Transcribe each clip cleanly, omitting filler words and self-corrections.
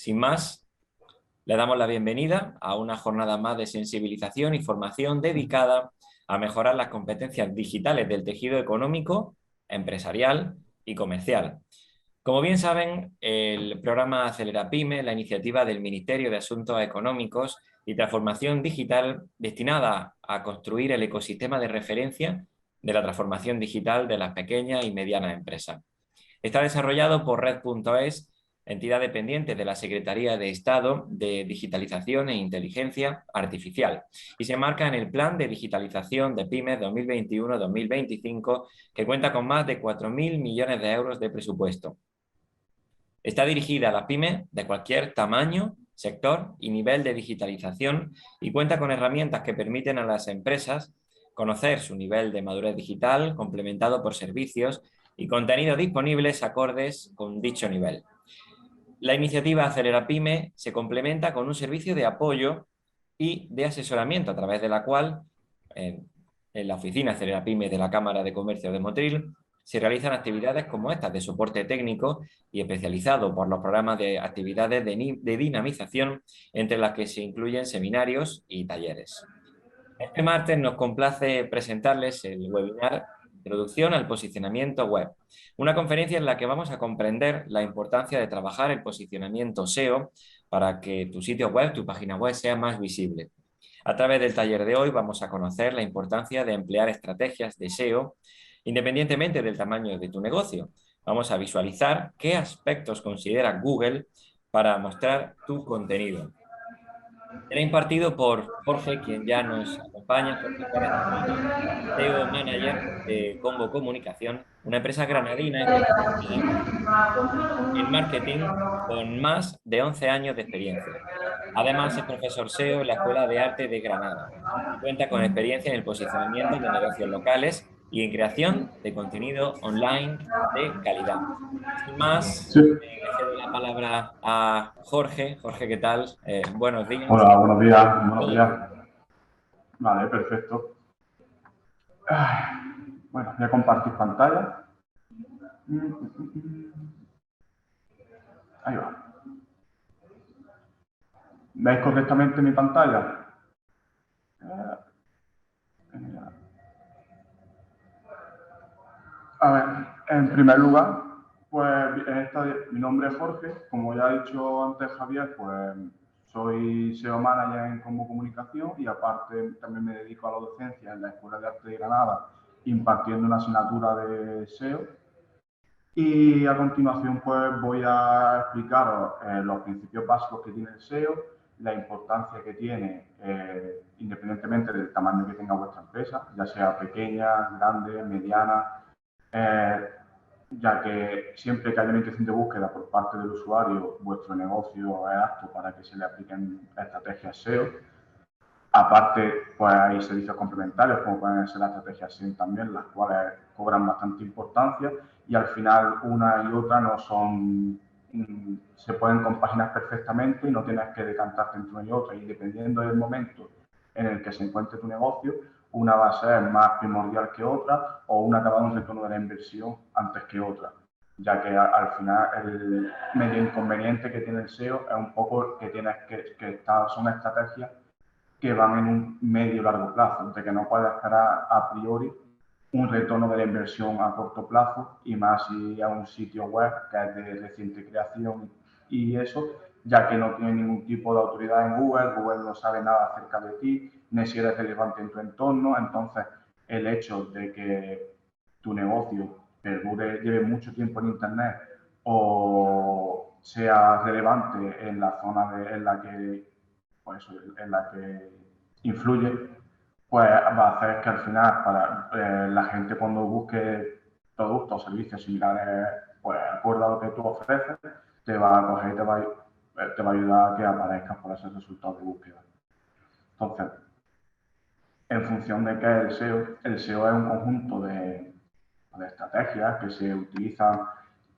Sin más, le damos la bienvenida a una jornada más de sensibilización y formación dedicada a mejorar las competencias digitales del tejido económico, empresarial y comercial. Como bien saben, el programa Acelera Pyme, la iniciativa del Ministerio de Asuntos Económicos y Transformación Digital destinada a construir el ecosistema de referencia de la transformación digital de las pequeñas y medianas empresas. Está desarrollado por Red.es, entidad dependiente de la Secretaría de Estado de Digitalización e Inteligencia Artificial, y se marca en el Plan de Digitalización de Pymes 2021-2025, que cuenta con más de 4.000 millones de euros de presupuesto. Está dirigida a las pymes de cualquier tamaño, sector y nivel de digitalización y cuenta con herramientas que permiten a las empresas conocer su nivel de madurez digital, complementado por servicios y contenidos disponibles acordes con dicho nivel. La iniciativa Acelera Pyme se complementa con un servicio de apoyo y de asesoramiento a través de la cual en la oficina Acelera Pyme de la Cámara de Comercio de Motril se realizan actividades como estas de soporte técnico y especializado por los programas de actividades de dinamización, entre las que se incluyen seminarios y talleres. Este martes nos complace presentarles el webinar Introducción al posicionamiento web, una conferencia en la que vamos a comprender la importancia de trabajar el posicionamiento SEO para que tu sitio web, tu página web sea más visible. A través del taller de hoy vamos a conocer la importancia de emplear estrategias de SEO independientemente del tamaño de tu negocio. Vamos a visualizar qué aspectos considera Google para mostrar tu contenido. Será impartido por Jorge, quien ya nos acompaña, Jorge Pérez Tamayo, CEO Manager de Combo Comunicación, una empresa granadina especializada en marketing con más de 11 años de experiencia. Además, es profesor SEO en la Escuela de Arte de Granada y cuenta con experiencia en el posicionamiento de negocios locales y en creación de contenido online de calidad. Sin más, Sí. le cedo la palabra a Jorge. Jorge, ¿qué tal? Buenos días. Hola, buenos días, buenos días. Vale, perfecto. Bueno, voy a compartir pantalla. Ahí va. ¿Veis correctamente mi pantalla? A ver, en primer lugar, pues mi nombre es Jorge. Como ya ha dicho antes Javier, pues soy SEO Manager en Combo Comunicación y aparte también me dedico a la docencia en la Escuela de Arte de Granada, impartiendo una asignatura de SEO. Y a continuación pues voy a explicaros los principios básicos que tiene el SEO, la importancia que tiene independientemente del tamaño que tenga vuestra empresa, ya sea pequeña, grande, mediana, ya que siempre que haya una intención de búsqueda por parte del usuario, vuestro negocio es apto para que se le apliquen estrategias SEO. Aparte, pues hay servicios complementarios, como pueden ser las estrategias SEO también, las cuales cobran bastante importancia y al final una y otra no son, se pueden compaginar perfectamente y no tienes que decantarte entre una y otra. Y dependiendo del momento en el que se encuentre tu negocio, una va a ser más primordial que otra o una te va a dar un retorno de la inversión antes que otra, ya que al final el medio inconveniente que tiene el SEO es un poco que tienes son estrategias que van en un medio y largo plazo, de que no puedes esperar a priori un retorno de la inversión a corto plazo y más si a un sitio web que es de reciente creación y eso, ya que no tiene ningún tipo de autoridad en Google, Google no sabe nada acerca de ti, ni si eres relevante en tu entorno, entonces el hecho de que tu negocio perdure, lleve mucho tiempo en Internet o sea relevante en la zona en la que pues, en la que influye, pues va a hacer que al final para la gente cuando busque productos o servicios similares, pues acorde a lo que tú ofreces, te va a coger y te va a ayudar a que aparezcas por esos resultados de búsqueda. Entonces, en función de qué es el SEO es un conjunto de estrategias que se utilizan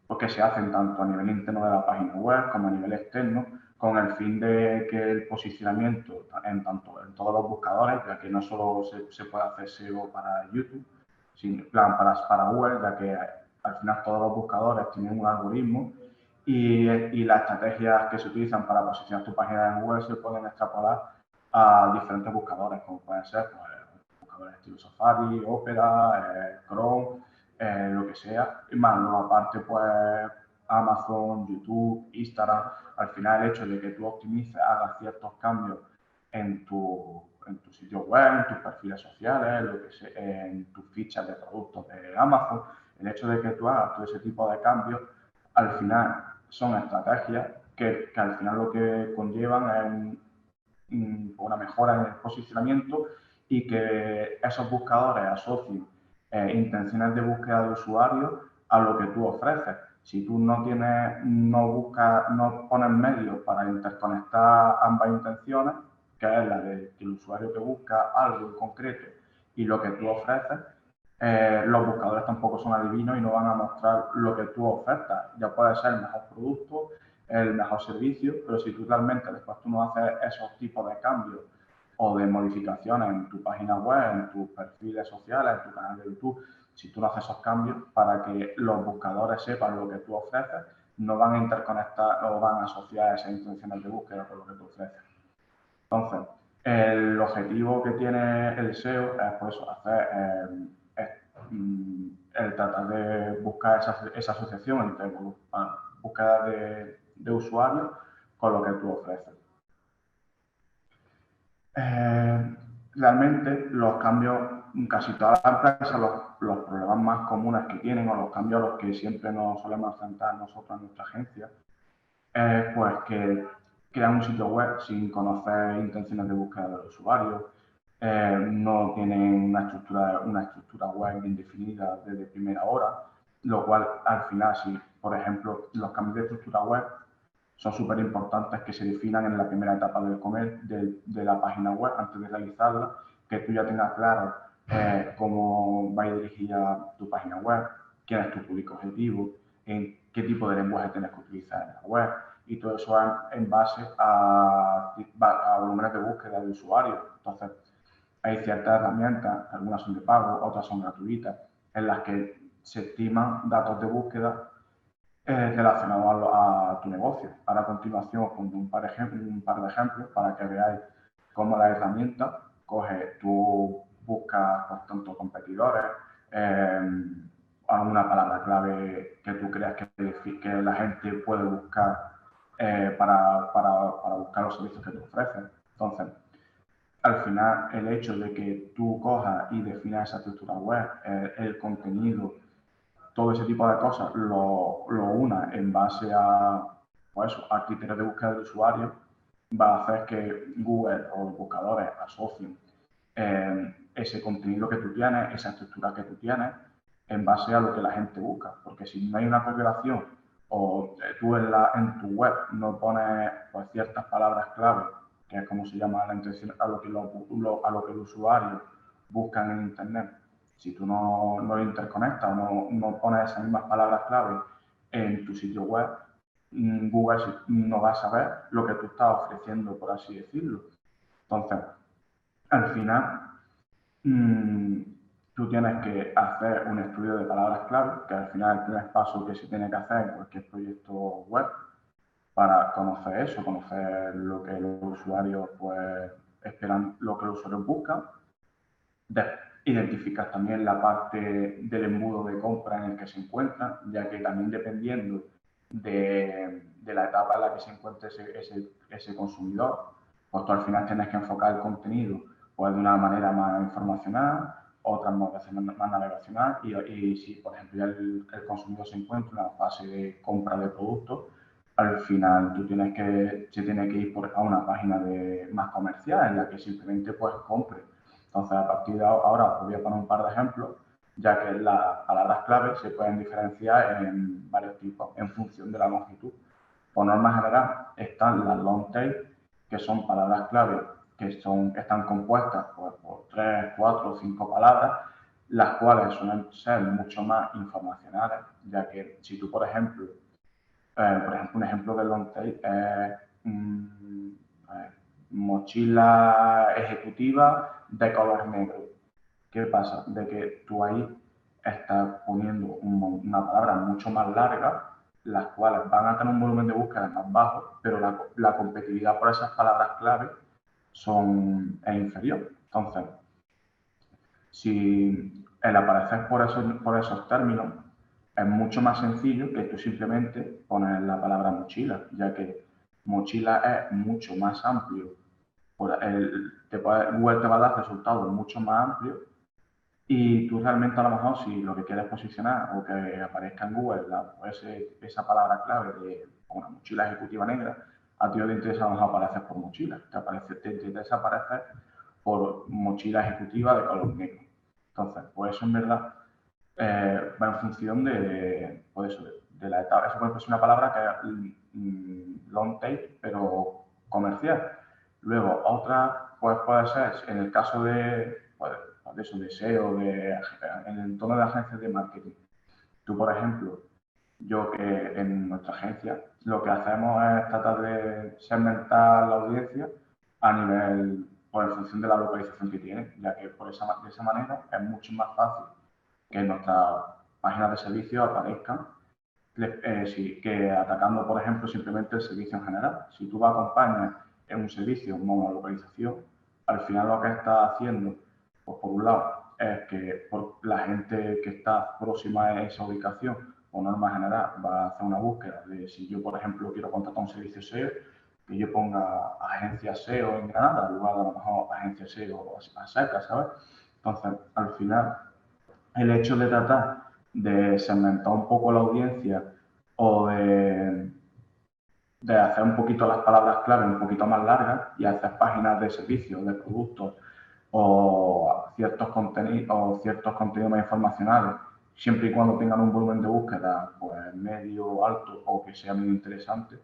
o que se hacen tanto a nivel interno de la página web como a nivel externo, con el fin de que el posicionamiento en todos los buscadores, ya que no solo se puede hacer SEO para YouTube, sino para Google, ya que al final todos los buscadores tienen un algoritmo y las estrategias que se utilizan para posicionar tu página en Google se pueden extrapolar a diferentes buscadores, como pueden ser pues, buscadores estilo Safari, Opera, Chrome, lo que sea. Y más, luego aparte, pues Amazon, YouTube, Instagram, al final el hecho de que tú optimices, hagas ciertos cambios en tu sitio web, en tus perfiles sociales, lo que sea, en tus fichas de productos de Amazon, el hecho de que tú hagas todo ese tipo de cambios, al final son estrategias que al final lo que conllevan es una mejora en el posicionamiento y que esos buscadores asocien intenciones de búsqueda de usuarios a lo que tú ofreces. Si tú no pones medios para interconectar ambas intenciones, que es la de que el usuario que busca algo en concreto y lo que tú ofreces, los buscadores tampoco son adivinos y no van a mostrar lo que tú ofertas. Ya puede ser el mejor producto, el mejor servicio, pero si tú realmente después tú no haces esos tipos de cambios o de modificaciones en tu página web, en tus perfiles sociales, en tu canal de YouTube, si tú no haces esos cambios para que los buscadores sepan lo que tú ofreces, no van a interconectar o van a asociar esas intenciones de búsqueda con lo que tú ofreces. Entonces, el objetivo que tiene el SEO es pues, hacer el tratar de buscar esa asociación entre búsqueda de usuarios con lo que tú ofreces. Realmente los cambios, casi todas las empresas, los problemas más comunes que tienen o los cambios a los que siempre nos solemos enfrentar nosotros en nuestra agencia, es pues que crean un sitio web sin conocer intenciones de búsqueda del usuario, no tienen una estructura web bien definida desde primera hora, lo cual al final, si por ejemplo los cambios de estructura web son súper importantes que se definan en la primera etapa de la página web antes de realizarla, que tú ya tengas claro cómo va dirigida tu página web, quién es tu público objetivo, en qué tipo de lenguaje tienes que utilizar en la web, y todo eso en base a volúmenes de búsqueda de usuarios. Entonces, hay ciertas herramientas, algunas son de pago, otras son gratuitas, en las que se estiman datos de búsqueda relacionados a tu negocio. Ahora a continuación os pondré un par de ejemplos para que veáis cómo la herramienta coge, tú buscas por tanto competidores, alguna palabra clave que tú creas que la gente puede buscar para buscar los servicios que te ofrecen. Entonces, al final, el hecho de que tú cojas y definas esa estructura web, el contenido, todo ese tipo de cosas lo una en base pues, a criterios de búsqueda del usuario, va a hacer que Google o los buscadores asocien ese contenido que tú tienes, esa estructura que tú tienes, en base a lo que la gente busca. Porque si no hay una correlación o tú en tu web no pones pues, ciertas palabras clave, que es como se llama la intención, a lo que el usuario busca en Internet, si tú no lo interconectas o no pones esas mismas palabras clave en tu sitio web, Google no va a saber lo que tú estás ofreciendo, por así decirlo. Entonces, al final, tú tienes que hacer un estudio de palabras clave, que al final es el primer paso que se tiene que hacer en cualquier proyecto web, para conocer eso, conocer lo que los usuarios pues, esperan, lo que los usuarios buscan. Identificar también la parte del embudo de compra en el que se encuentra, ya que también dependiendo de la etapa en la que se encuentre ese consumidor, pues tú al final tienes que enfocar el contenido pues, de una manera más informacional, otras más navegacional, y si, por ejemplo, ya el consumidor se encuentra en la fase de compra de productos, al final se tiene que ir a una página más comercial en la que simplemente pues compre. Entonces, a partir de ahora os voy a poner un par de ejemplos, ya que las palabras clave se pueden diferenciar en varios tipos en función de la longitud. Por norma general están las long tail, que son palabras clave que están compuestas por 3, 4 o 5 palabras, las cuales suelen ser mucho más informacionales, ya que si tú, por ejemplo, un ejemplo de long tail es mochila ejecutiva de color negro. ¿Qué pasa? De que tú ahí estás poniendo una palabra mucho más larga las cuales van a tener un volumen de búsqueda más bajo, pero la competitividad por esas palabras clave es inferior. Entonces, si el aparecer por esos términos es mucho más sencillo que tú simplemente poner la palabra mochila, ya que mochila es mucho más amplio. Google te va a dar resultados mucho más amplios y tú realmente a lo mejor si lo que quieres posicionar o que aparezca en Google esa palabra clave de una mochila ejecutiva negra, a ti no te interesa a lo mejor aparecer por mochila, te interesa aparecer por mochila ejecutiva de color negro. Entonces, pues eso en verdad va en función de la etapa. Eso puede ser una palabra que es long tail, pero comercial. Luego, otra pues puede ser, en el caso de eso, de SEO, en el entorno de agencias de marketing. Tú, por ejemplo, yo que en nuestra agencia lo que hacemos es tratar de segmentar la audiencia a nivel, pues en función de la localización que tiene, ya que de esa manera es mucho más fácil que nuestras páginas de servicio aparezcan que atacando, por ejemplo, simplemente el servicio en general. Si tú acompañas en un servicio monolocalización, al final lo que estás haciendo, pues por un lado, es que por la gente que está próxima a esa ubicación, o norma general, va a hacer una búsqueda de si yo, por ejemplo, quiero contratar un servicio SEO, que yo ponga agencia SEO en Granada, en lugar de a lo mejor agencia SEO a secas, ¿sabes? Entonces, al final, el hecho de tratar de segmentar un poco la audiencia o de hacer un poquito las palabras clave un poquito más largas y hacer páginas de servicios, de productos o ciertos contenidos más informacionales, siempre y cuando tengan un volumen de búsqueda pues medio alto o que sea muy interesante,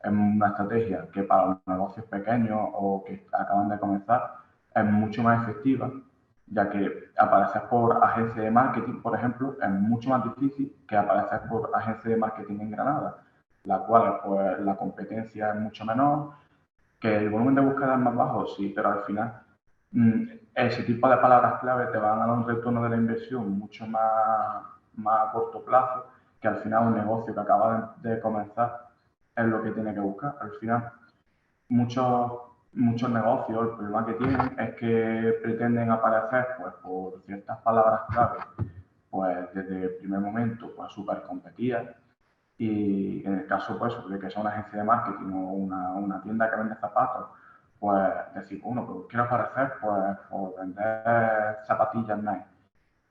es una estrategia que para los negocios pequeños o que acaban de comenzar es mucho más efectiva, ya que aparecer por agencia de marketing, por ejemplo, es mucho más difícil que aparecer por agencia de marketing en Granada, la cual pues la competencia es mucho menor, que el volumen de búsqueda es más bajo, sí, pero al final ese tipo de palabras clave te van a dar un retorno de la inversión mucho más a corto plazo, que al final un negocio que acaba de comenzar es lo que tiene que buscar. Al final, muchos negocios, el problema que tienen es que pretenden aparecer pues, por ciertas palabras clave, pues desde el primer momento, pues súper competidas. Y en el caso pues, de que sea una agencia de marketing o una tienda que vende zapatos, pues decir, bueno, pues quiero aparecer pues, por vender zapatillas Nike.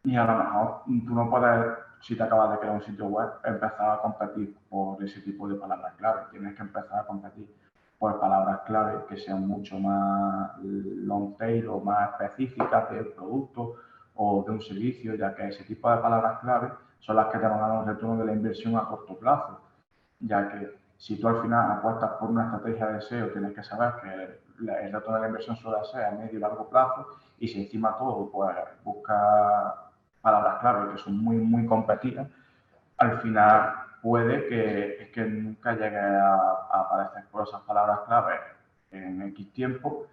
Y a lo mejor tú no puedes, si te acabas de crear un sitio web, empezar a competir por ese tipo de palabras clave. Tienes que empezar a competir por palabras clave que sean mucho más long tail o más específicas del producto o de un servicio, ya que ese tipo de palabras clave son las que te van a dar un retorno de la inversión a corto plazo, ya que si tú al final apuestas por una estrategia de SEO, tienes que saber que el retorno de la inversión suele ser a medio y largo plazo, y si encima todo pues busca palabras clave que son muy competidas, al final puede que nunca llegue a aparecer por esas palabras clave en X tiempo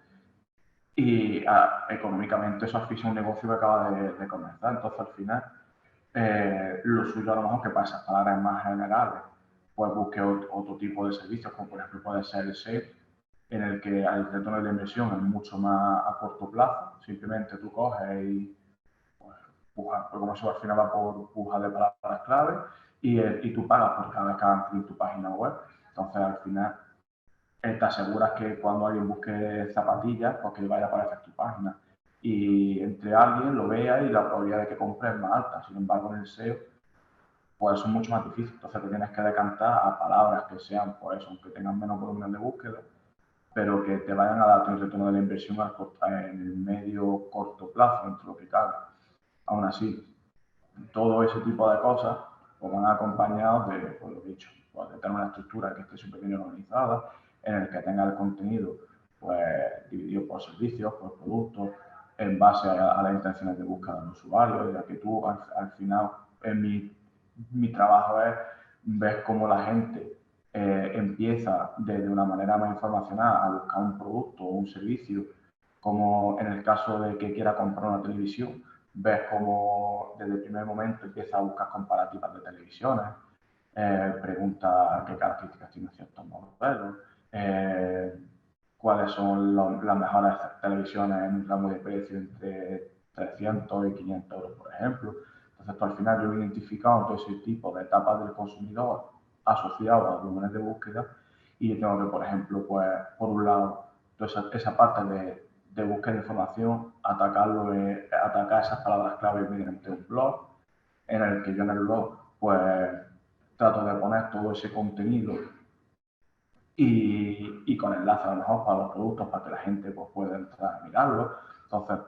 y económicamente eso asfixia un negocio que acaba de comenzar. Entonces al final lo suyo a lo mejor que para esas palabras más generales pues busque otro tipo de servicios, como por ejemplo puede ser el SEO, en el que el retorno de la inversión es mucho más a corto plazo. Simplemente tú coges y pujas, porque como eso al final va por pujas de palabras clave y tú pagas por cada vez que hagan clic en tu página web. Entonces al final te aseguras que cuando alguien busque zapatillas, pues que vaya a aparecer tu página. Y entre alguien lo vea y la probabilidad de que compre es más alta. Sin embargo, en el SEO, pues es mucho más difícil. Entonces te tienes que decantar a palabras que sean, por eso, aunque tengan menos volumen de búsqueda, pero que te vayan a dar un retorno de la inversión en el medio corto plazo, entre lo que cabe. Aún así, todo ese tipo de cosas pues van acompañados de, pues lo dicho, pues de tener una estructura que esté súper bien organizada, en el que tenga el contenido pues dividido por servicios, por productos, en base a las intenciones de búsqueda del usuario, ya que tú al final, mi trabajo es ver cómo la gente empieza desde una manera más informacional a buscar un producto o un servicio, como en el caso de que quiera comprar una televisión, ves cómo desde el primer momento empieza a buscar comparativas de televisiones, pregunta qué características tienen ciertos modelos, cuáles son las mejores televisiones en un rango de precio entre 300 y 500 euros, por ejemplo. Entonces, al final yo he identificado todo ese tipo de etapas del consumidor asociados a volúmenes de búsqueda y yo tengo que, por ejemplo, pues, por un lado, toda esa parte de búsqueda de información, atacar esas palabras clave mediante un blog, en el que yo en el blog, pues, trato de poner todo ese contenido y con enlaces a lo mejor para los productos para que la gente pues, pueda entrar a mirarlo. Entonces,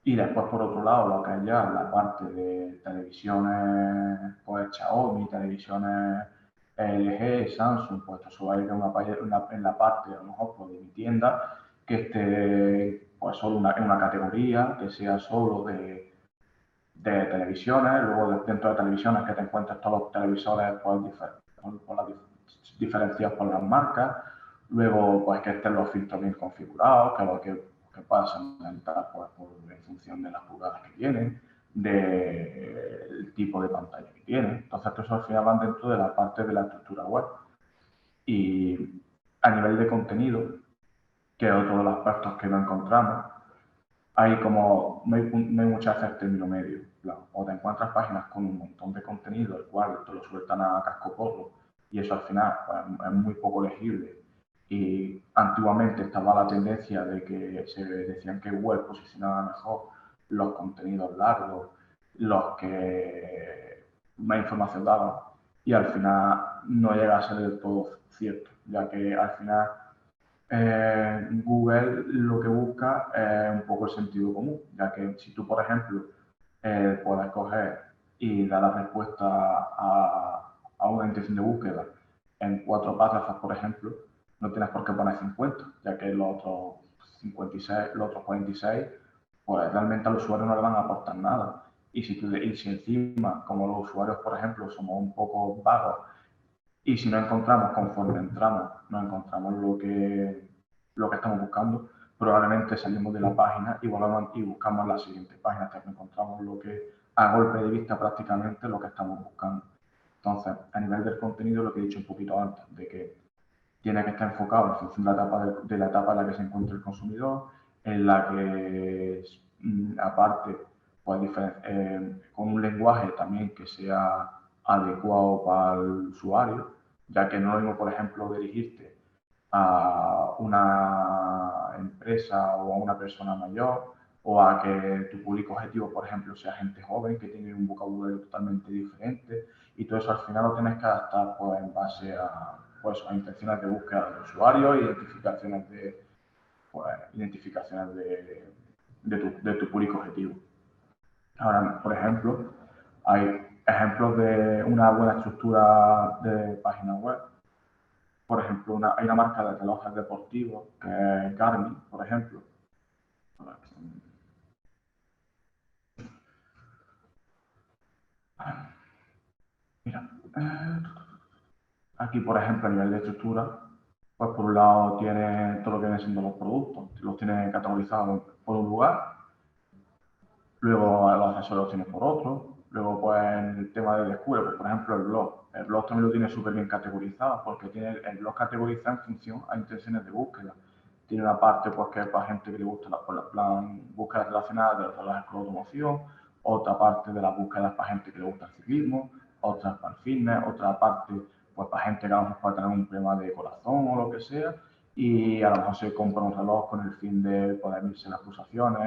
y después por otro lado lo que es ya la parte de televisiones pues Xiaomi, televisiones LG, Samsung, pues esto se va a ir en la parte a lo mejor pues, de mi tienda que esté pues solo en una categoría, que sea solo de televisiones, luego dentro de televisiones que te encuentres todos los televisores pues, diferenciados por las marcas, luego pues que estén los filtros bien configurados, que puedas segmentar pues, en función de las pulgadas que tienen, del tipo de pantalla que tienen. Entonces, todo eso al final van dentro de la parte de la estructura web. Y a nivel de contenido, que es otro de los aspectos que no encontramos, no hay muchas veces término medio. O te encuentras páginas con un montón de contenido, el cual te lo sueltan a cascoporro, y eso al final pues, es muy poco legible. Y antiguamente estaba la tendencia de que se decían que web posicionaba mejor los contenidos largos, los que más información daban, y al final no llega a ser del todo cierto, ya que al final Google lo que busca es un poco el sentido común, ya que si tú, por ejemplo, puedes coger y dar la respuesta a una intención de búsqueda en 4 párrafos, por ejemplo, no tienes por qué poner 50, ya que los otros 56, los otros 46, pues realmente al usuario no le van a aportar nada. Y si encima, como los usuarios, por ejemplo, somos un poco vagos y si no encontramos, conforme entramos, no encontramos lo que estamos buscando, probablemente salimos de la página y buscamos la siguiente página hasta que encontramos lo que, a golpe de vista, prácticamente lo que estamos buscando. Entonces, a nivel del contenido, lo que he dicho un poquito antes, de que tiene que estar enfocado en función de la etapa en la que se encuentra el consumidor, en la que, aparte, pues, con un lenguaje también que sea adecuado para el usuario, ya que no es lo mismo, por ejemplo, dirigirte a una empresa o a una persona mayor o a que tu público objetivo, por ejemplo, sea gente joven que tiene un vocabulario totalmente diferente y todo eso al final lo tienes que adaptar pues, en base a, pues, a intenciones de búsqueda del usuario, identificaciones de tu público objetivo. Ahora, por ejemplo, hay ejemplos de una buena estructura de página web. Por ejemplo, hay una marca de relojes deportivos que es Garmin, por ejemplo. Mira, aquí, por ejemplo, a nivel de estructura, pues por un lado tiene todo lo que vienen siendo los productos, los tiene categorizados por un lugar, luego los accesorios los tiene por otro, luego pues en el tema de descubre, pues, por ejemplo el blog también lo tiene súper bien categorizado, porque tiene el blog categorizado en función a intenciones de búsqueda. Tiene una parte pues que es para gente que le gusta la plan búsquedas relacionadas de la automoción, otra parte de las búsquedas para gente que le gusta el ciclismo, otra para el fitness, otra parte pues para gente que a lo mejor puede tener un problema de corazón o lo que sea, y a lo mejor se compra un reloj con el fin de poder mirarse las pulsaciones,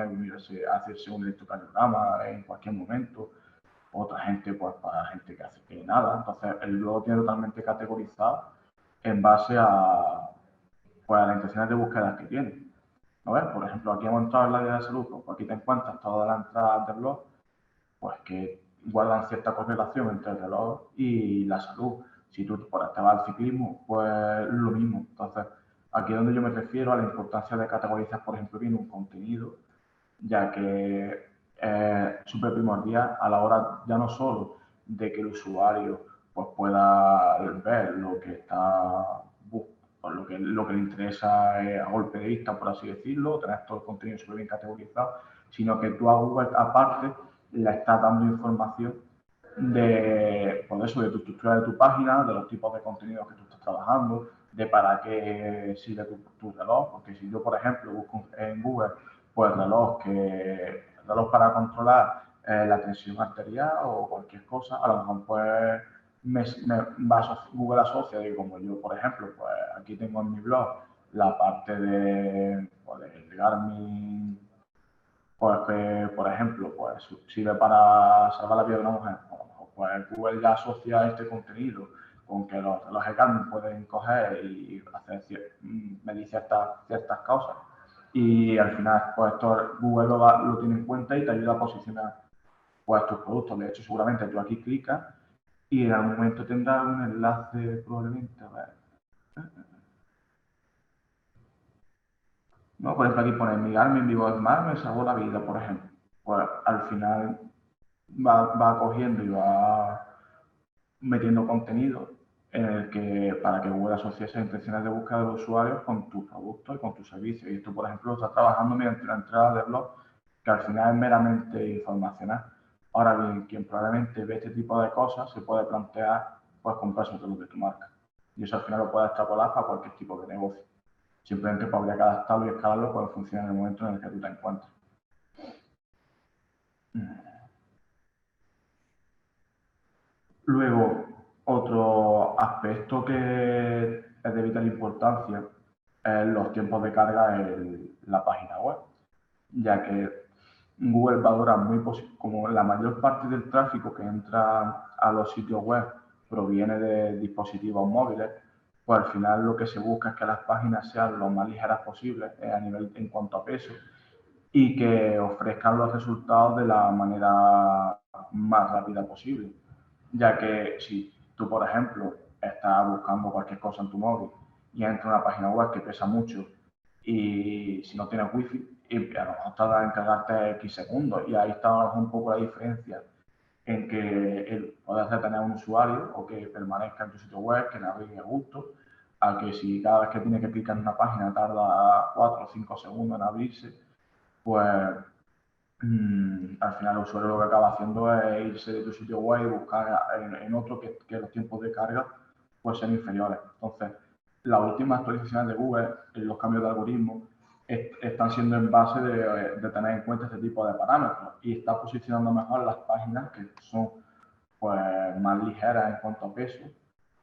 hacerse un electrocardiograma en cualquier momento. Otra gente, pues para gente que hace que nada. Entonces, el blog tiene totalmente categorizado en base pues, a las intenciones de búsqueda que tiene. ¿No ves? Por ejemplo, aquí hemos entrado en la área de salud, pues aquí te encuentras todas las entradas del blog, pues que guardan cierta correlación entre el reloj y la salud. Si tú te vas al ciclismo, pues lo mismo. Entonces, aquí es donde yo me refiero a la importancia de categorizar, por ejemplo, bien un contenido, ya que es súper primordial a la hora ya no solo de que el usuario pues, pueda ver lo que está lo que le interesa a golpe de vista, por así decirlo, tener todo el contenido súper bien categorizado, sino que tú a Google aparte le estás dando información de, pues eso, de tu estructura de tu página, de los tipos de contenidos que tú estás trabajando, de para qué sirve tu reloj, porque si yo, por ejemplo, busco en Google, pues reloj para controlar la tensión arterial o cualquier cosa, a lo mejor pues Google asocia de como yo, por ejemplo, pues aquí tengo en mi blog la parte de, pues, de Garmin, pues que, por ejemplo, pues sirve para salvar la vida de una mujer. Pues Google ya asocia este contenido con que los relojes Garmin pueden coger y hacer medir ciertas cosas. Y al final, pues esto Google lo tiene en cuenta y te ayuda a posicionar pues, tus productos. De hecho, seguramente tú aquí clicas y en algún momento tendrás un enlace probablemente. A ver. No, por ejemplo, aquí pone mi Garmin Vivo Smart me salvó la vida, por ejemplo. Pues al final va cogiendo y va metiendo contenido en el que, para que Google asocie esas intenciones de búsqueda de los usuarios con tus productos y con tus servicios. Y esto, por ejemplo, está trabajando mediante una entrada de blog que al final es meramente informacional. Ahora bien, quien probablemente ve este tipo de cosas se puede plantear pues comprarse un reloj de tu marca. Y eso al final lo puedes extrapolar para cualquier tipo de negocio. Simplemente pues, habría que adaptarlo y escalarlo para funcionar en el momento en el que tú te encuentres. Luego, otro aspecto que es de vital importancia es los tiempos de carga en la página web, ya que Google valora como la mayor parte del tráfico que entra a los sitios web proviene de dispositivos móviles, pues al final lo que se busca es que las páginas sean lo más ligeras posible a nivel en cuanto a peso y que ofrezcan los resultados de la manera más rápida posible. Ya que si tú, por ejemplo, estás buscando cualquier cosa en tu móvil y entras a una página web que pesa mucho y si no tienes wifi, y a lo mejor tarda en cargarte X segundos y ahí está un poco la diferencia en que puedes tener un usuario o que permanezca en tu sitio web, que navegue a gusto, a que si cada vez que tiene que clicar en una página tarda 4 o 5 segundos en abrirse, pues al final el usuario lo que acaba haciendo es irse de tu sitio web y buscar en otro que los tiempos de carga pues sean inferiores. Entonces, las últimas actualizaciones de Google, los cambios de algoritmo, están siendo en base de tener en cuenta este tipo de parámetros y está posicionando mejor las páginas que son pues, más ligeras en cuanto a peso,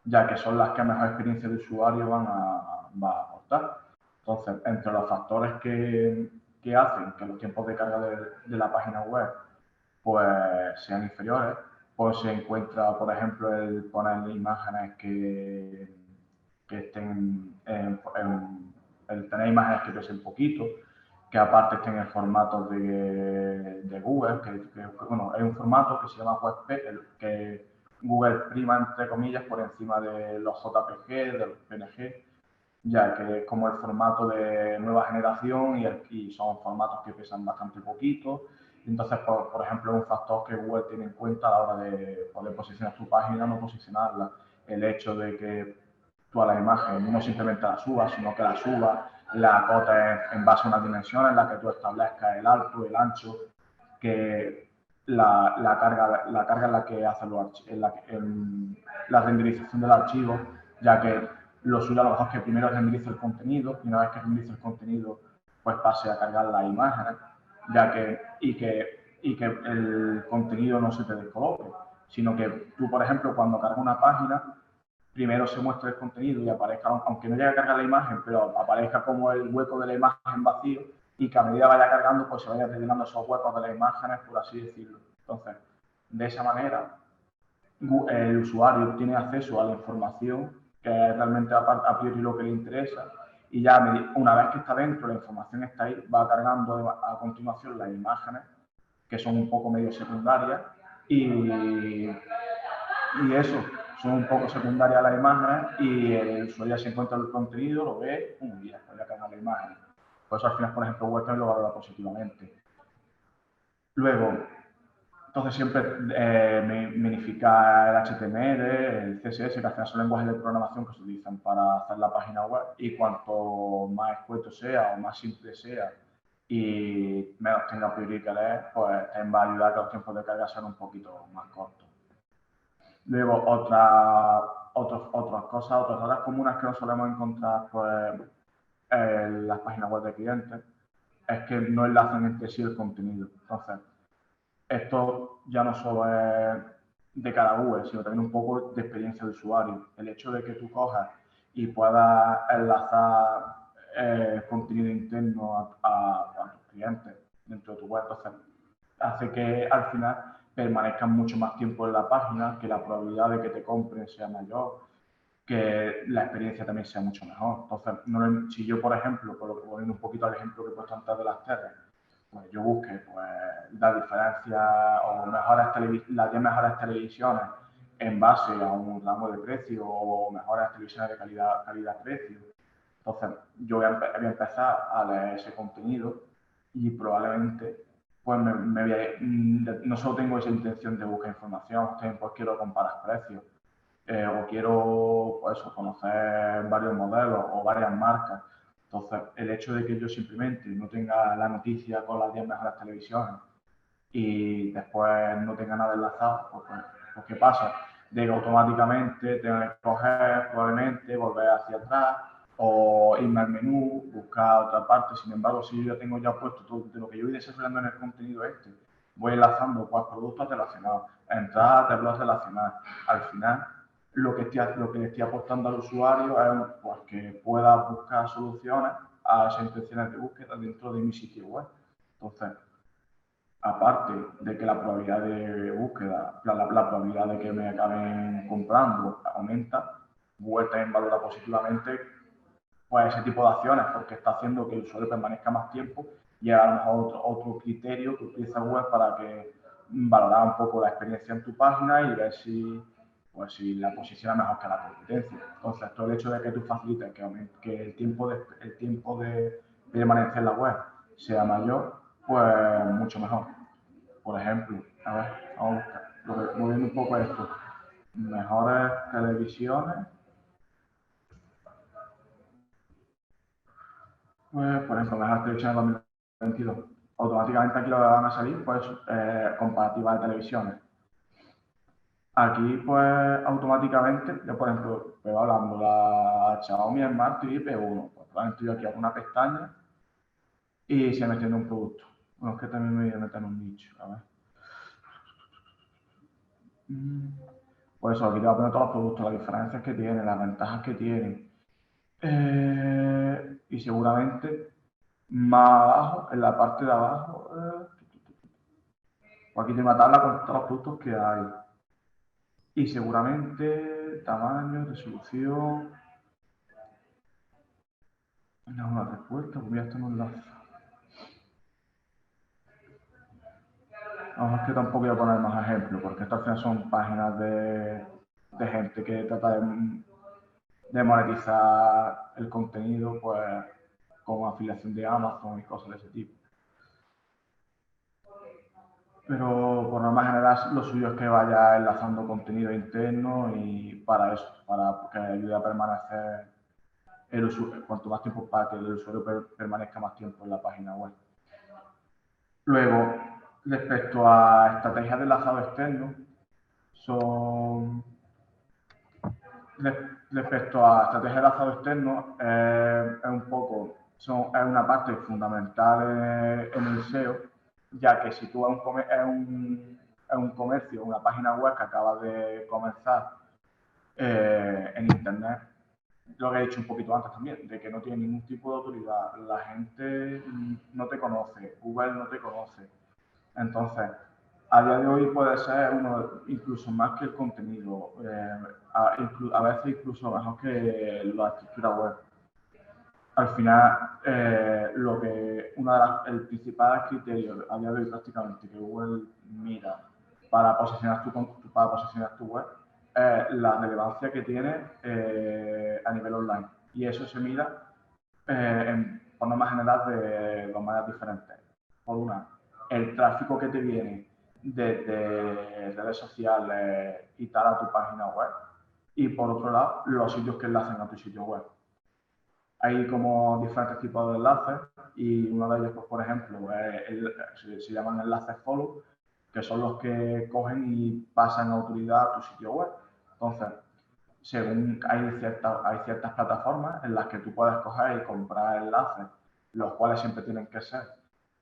ya que son las que mejor experiencia de usuario va a aportar. Entonces, entre los factores que hacen que los tiempos de carga de la página web pues, sean inferiores, pues se encuentra, por ejemplo, el poner imágenes que estén el tener imágenes que pesen poquito, que aparte estén en formatos de Google, bueno, hay un formato que se llama WebP, que Google prima, entre comillas, por encima de los JPG, de los PNG, ya que es como el formato de nueva generación y son formatos que pesan bastante poquito. Entonces, por ejemplo, es un factor que Google tiene en cuenta a la hora de poder posicionar tu página, no posicionarla. El hecho de que tú a la imagen no simplemente la subas, sino que la subas, la acotes en base a una dimensión en la que tú establezcas el alto, el ancho, que la carga en la que hace la renderización del archivo, ya que lo suyo a lo mejor es que primero renderice el contenido y una vez que renderice el contenido pues pase a cargar las imágenes, y que el contenido no se te descoloque, sino que tú, por ejemplo, cuando cargas una página, primero se muestra el contenido y aparezca, aunque no llegue a cargar la imagen, pero aparezca como el hueco de la imagen vacío y que a medida vaya cargando, pues se vayan rellenando esos huecos de las imágenes, por así decirlo. Entonces, de esa manera, el usuario tiene acceso a la información que es realmente a priori lo que le interesa y ya una vez que está dentro, la información está ahí, va cargando a continuación las imágenes que son un poco medio secundarias y eso, son un poco secundarias las imágenes y el usuario se encuentra el contenido, lo ve y ya puede cargar la imagen. Por eso al final, por ejemplo, WordPress lo valora positivamente. Luego, entonces siempre minificar el HTML, el CSS, que al final son lenguajes de programación que se utilizan para hacer la página web y cuanto más escueto sea o más simple sea y menos tenga prioridad que leer, pues va a ayudar a que los tiempos de carga sean un poquito más cortos. Luego, otras cosas, otras errores comunes que no solemos encontrar pues, en las páginas web de clientes es que no enlazan entre sí el contenido. Entonces, esto ya no solo es de cada Google, sino también un poco de experiencia de usuario. El hecho de que tú cojas y puedas enlazar contenido interno a tus clientes dentro de tu web, entonces hace que al final permanezcan mucho más tiempo en la página, que la probabilidad de que te compren sea mayor, que la experiencia también sea mucho mejor. Entonces, no, si yo, por ejemplo, poniendo un poquito el ejemplo que he puesto antes de las teles, pues yo busque pues, la diferencia o las 10 mejores televisiones en base a un rango de precio o mejores televisiones de calidad-precio. Entonces, yo voy a empezar a leer ese contenido y probablemente pues no solo tengo esa intención de buscar información, también pues quiero comparar precios o quiero pues, conocer varios modelos o varias marcas. Entonces, el hecho de que yo simplemente no tenga la noticia con las 10 mejores televisiones y después no tenga nada enlazado, pues ¿qué pasa? De que automáticamente tengo que coger, probablemente, volver hacia atrás o irme al menú, buscar otra parte. Sin embargo, si yo ya tengo ya puesto todo de lo que yo voy desarrollando en el contenido voy enlazando pues, productos relacionados, entradas de blogs relacionadas. Al final, lo que le estoy aportando al usuario es pues, que pueda buscar soluciones a esas intenciones de búsqueda dentro de mi sitio web. Entonces, aparte de que la probabilidad de búsqueda, la probabilidad de que me acaben comprando aumenta, Google también valora positivamente pues, ese tipo de acciones porque está haciendo que el usuario permanezca más tiempo y a lo mejor otro criterio que utiliza Google para que valorar un poco la experiencia en tu página y ver pues, si la posiciona mejor que la competencia. Entonces, todo el hecho de que tú facilites que el tiempo de permanencia en la web sea mayor, pues mucho mejor. Por ejemplo, a ver, vamos a buscar, moviendo un poco esto, mejores televisiones, pues, por ejemplo, mejores televisiones 2022. Automáticamente aquí lo que van a salir, pues, comparativas de televisiones. Aquí, pues, automáticamente, yo, por ejemplo, veo hablando la Xiaomi Smart TV P1. Pues, probablemente yo aquí hago una pestaña y se me tiene un producto. Bueno, es que también me voy a meter en un nicho, a ver. Por eso aquí te voy a poner todos los productos, las diferencias que tienen, las ventajas que tienen. Y seguramente más abajo, en la parte de abajo, aquí tengo una tabla con todos los productos que hay. Y seguramente tamaño, resolución. No, una respuesta, pues mira, esto no enlace. Vamos, es que tampoco voy a poner más ejemplos, porque estas al final son páginas de gente que trata de monetizar el contenido, pues con afiliación de Amazon y cosas de ese tipo. Pero por norma general lo suyo es que vaya enlazando contenido interno y para eso, para que ayude a permanecer el usuario, cuanto más tiempo para que el usuario permanezca más tiempo en la página web. Luego, respecto a estrategias de enlazado externo, son respecto a estrategias de enlazado externo, es un poco, es una parte fundamental en el SEO, ya que si tú es un comercio, una página web que acaba de comenzar en Internet, lo que he dicho un poquito antes también, de que no tiene ningún tipo de autoridad, la gente no te conoce, Google no te conoce. Entonces, a día de hoy puede ser uno incluso más que el contenido, a veces incluso mejor que la estructura web. Al final, el principal criterio a día de hoy prácticamente que Google mira para posicionar tu web es la relevancia que tiene a nivel online. Y eso se mira por norma general de dos maneras diferentes. Por una, el tráfico que te viene desde redes sociales y tal a tu página web. Y por otro lado, los sitios que enlacen a tu sitio web. Hay como diferentes tipos de enlaces y uno de ellos, pues, por ejemplo, se llaman enlaces follow, que son los que cogen y pasan autoridad a tu sitio web. Entonces, según hay ciertas plataformas en las que tú puedes coger y comprar enlaces, los cuales siempre tienen que ser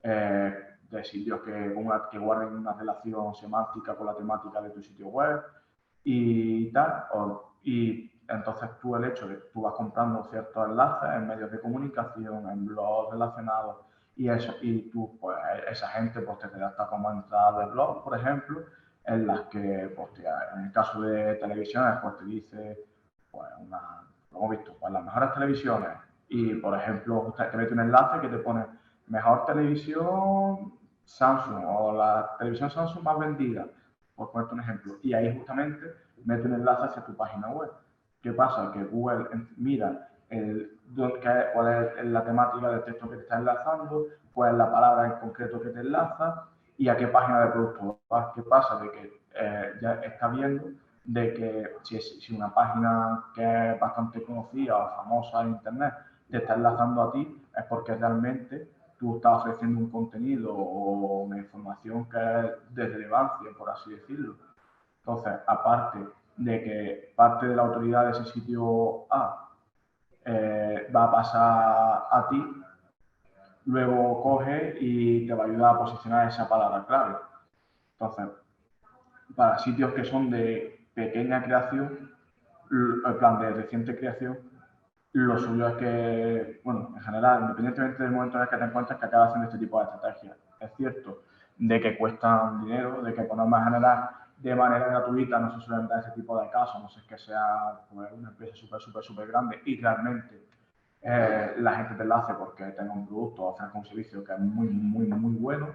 de sitios que guarden una relación semántica con la temática de tu sitio web y tal. Y entonces tú el hecho de que tú vas comprando ciertos enlaces en medios de comunicación, en blogs relacionados y eso, y tú, pues esa gente pues te redacta como entradas de blog, por ejemplo, en las que, pues, en el caso de televisiones, pues te dice, pues, lo hemos visto, pues las mejores televisiones y, por ejemplo, te mete un enlace que te pone mejor televisión Samsung o la televisión Samsung más vendida, por ponerte un ejemplo, y ahí justamente mete un enlace hacia tu página web. ¿Qué pasa? Que Google mira cuál es la temática del texto que te está enlazando, cuál es la palabra en concreto que te enlaza y a qué página de producto vas. ¿Qué pasa? De que ya está viendo de que si una página que es bastante conocida o famosa en Internet te está enlazando a ti, es porque realmente tú estás ofreciendo un contenido o una información que es de relevancia, por así decirlo. Entonces, aparte de que parte de la autoridad de ese sitio A va a pasar a ti, luego coge y te va a ayudar a posicionar esa palabra clave. Entonces, para sitios que son de pequeña creación, en plan de reciente creación, lo suyo es que, bueno, en general, independientemente del momento en el que te encuentres, que acabas haciendo este tipo de estrategias. Es cierto de que cuestan dinero, de que por norma general, de manera gratuita, no se suelen dar ese tipo de casos, no sé, es que sea pues, una empresa súper grande y realmente la gente te lo hace porque tenga un producto o ofrezca un servicio que es muy bueno,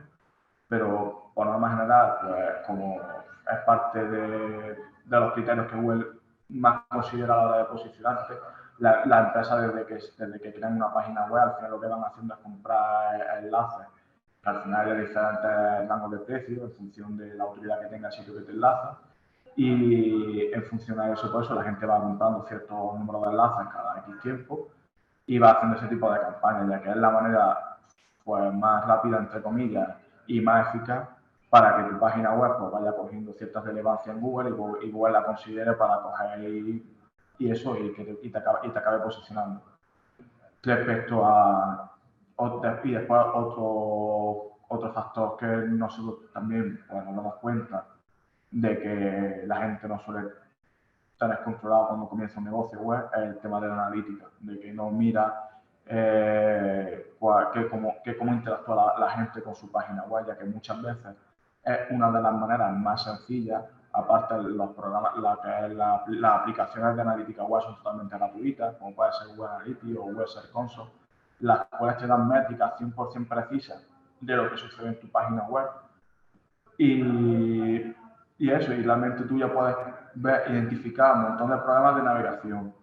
pero por norma general, pues como es parte de los criterios que Google más considera a la hora de posicionarte, la empresa desde que crean una página web, al final lo que van haciendo es comprar enlaces, que al final hay diferentes rangos de precio en función de la autoridad que tenga el sitio que te enlaza, y en función de eso, por eso la gente va comprando cierto número de enlaces cada X tiempo y va haciendo ese tipo de campañas, ya que es la manera pues, más rápida, entre comillas, y más eficaz para que tu página web pues, vaya cogiendo cierta relevancia en Google y Google la considere para coger y eso y te acabe posicionando. Respecto a y después otro factor que nosotros también pues, nos damos cuenta de que la gente no suele estar controlado cuando comienza un negocio web es el tema de la analítica, de que no mira cómo interactúa la gente con su página web, ya que muchas veces es una de las maneras más sencillas, aparte los programas, las aplicaciones de analítica web son totalmente gratuitas, como puede ser Google Analytics o Web Search Console, las cuales te dan métricas 100% precisas de lo que sucede en tu página web. Y eso, y realmente tú ya puedes identificar un montón de problemas de navegación,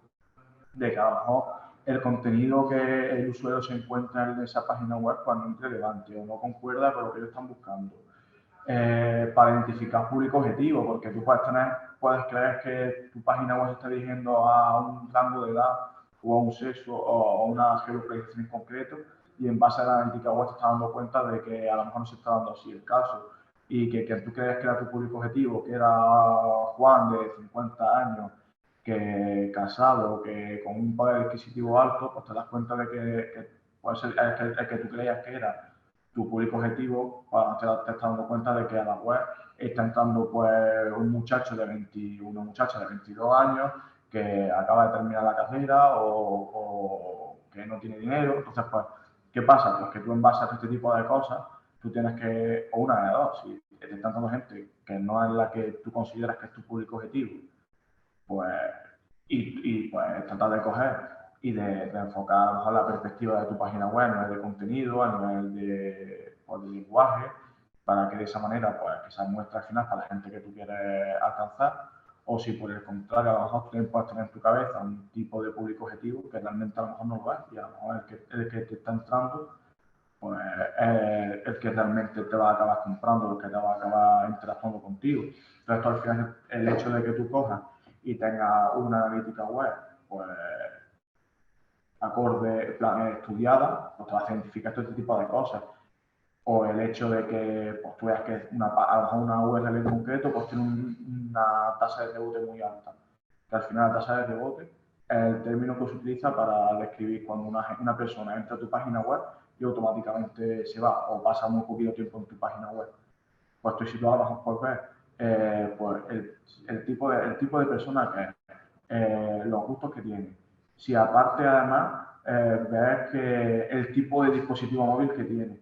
de que a lo mejor el contenido que el usuario se encuentra en esa página web pues, no es relevante o no concuerda con lo que ellos están buscando. Para identificar público objetivo, porque tú puedes creer que tu página web se está dirigiendo a un rango de edad o a un sexo o a una geolocalización en concreto y en base a la analítica web te estás dando cuenta de que a lo mejor no se está dando así el caso y que tú crees que era tu público objetivo, que era Juan de 50 años, que casado, que con un poder adquisitivo alto, pues te das cuenta de que puede ser el que tú creías que era tu público objetivo, te estás dando cuenta de que a la web está entrando pues un muchacho de 21, muchacha de 22 años que acaba de terminar la carrera o que no tiene dinero. Entonces, pues, ¿qué pasa? Pues que tú en base a este tipo de cosas, tú tienes que, o una de dos, si te está entrando gente que no es la que tú consideras que es tu público objetivo, pues, pues tratar de coger y de enfocar a lo mejor la perspectiva de tu página web a nivel de contenido, a nivel de lenguaje, para que de esa manera pues, que esa muestra al final para la gente que tú quieres alcanzar, o si por el contrario a lo mejor puedes tener en tu cabeza un tipo de público objetivo que realmente a lo mejor no lo es y a lo mejor el que te está entrando pues es el que realmente te va a acabar comprando, el que te va a acabar interactuando contigo. Entonces, al final, el hecho de que tú cojas y tengas una analítica web, pues acorde, plan, estudiada, pues te va a identificar todo este tipo de cosas. o el hecho de que pues, tú veas que una URL en concreto pues, tiene una tasa de rebote muy alta. Que al final la tasa de rebote es el término que se utiliza para describir cuando una persona entra a tu página web y automáticamente se va o pasa muy poquito tiempo en tu página web. Pues tú si tú a lo mejor puedes ver pues el tipo de persona que es, los gustos que tiene. Si aparte además ves que el tipo de dispositivo móvil que tiene.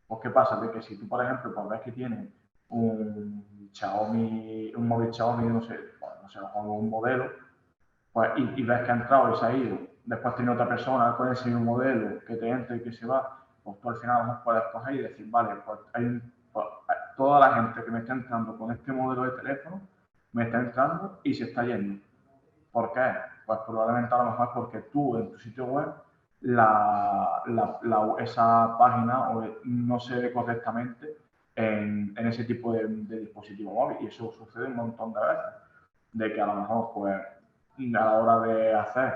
Pues ¿qué pasa? De que si tú, por ejemplo, pues ves que tiene un Xiaomi, un móvil Xiaomi, no sé, bueno, no sé, un modelo, pues, y ves que ha entrado y se ha ido, después tiene otra persona con ese mismo modelo que te entra y que se va, pues tú al final no puedes coger y decir, vale, pues toda la gente que me está entrando con este modelo de teléfono me está entrando y se está yendo. ¿Por qué? Pues probablemente a lo mejor porque tú en tu sitio web esa página no se ve correctamente en ese tipo de dispositivo móvil y eso sucede un montón de veces, de que a lo mejor pues a la hora de hacer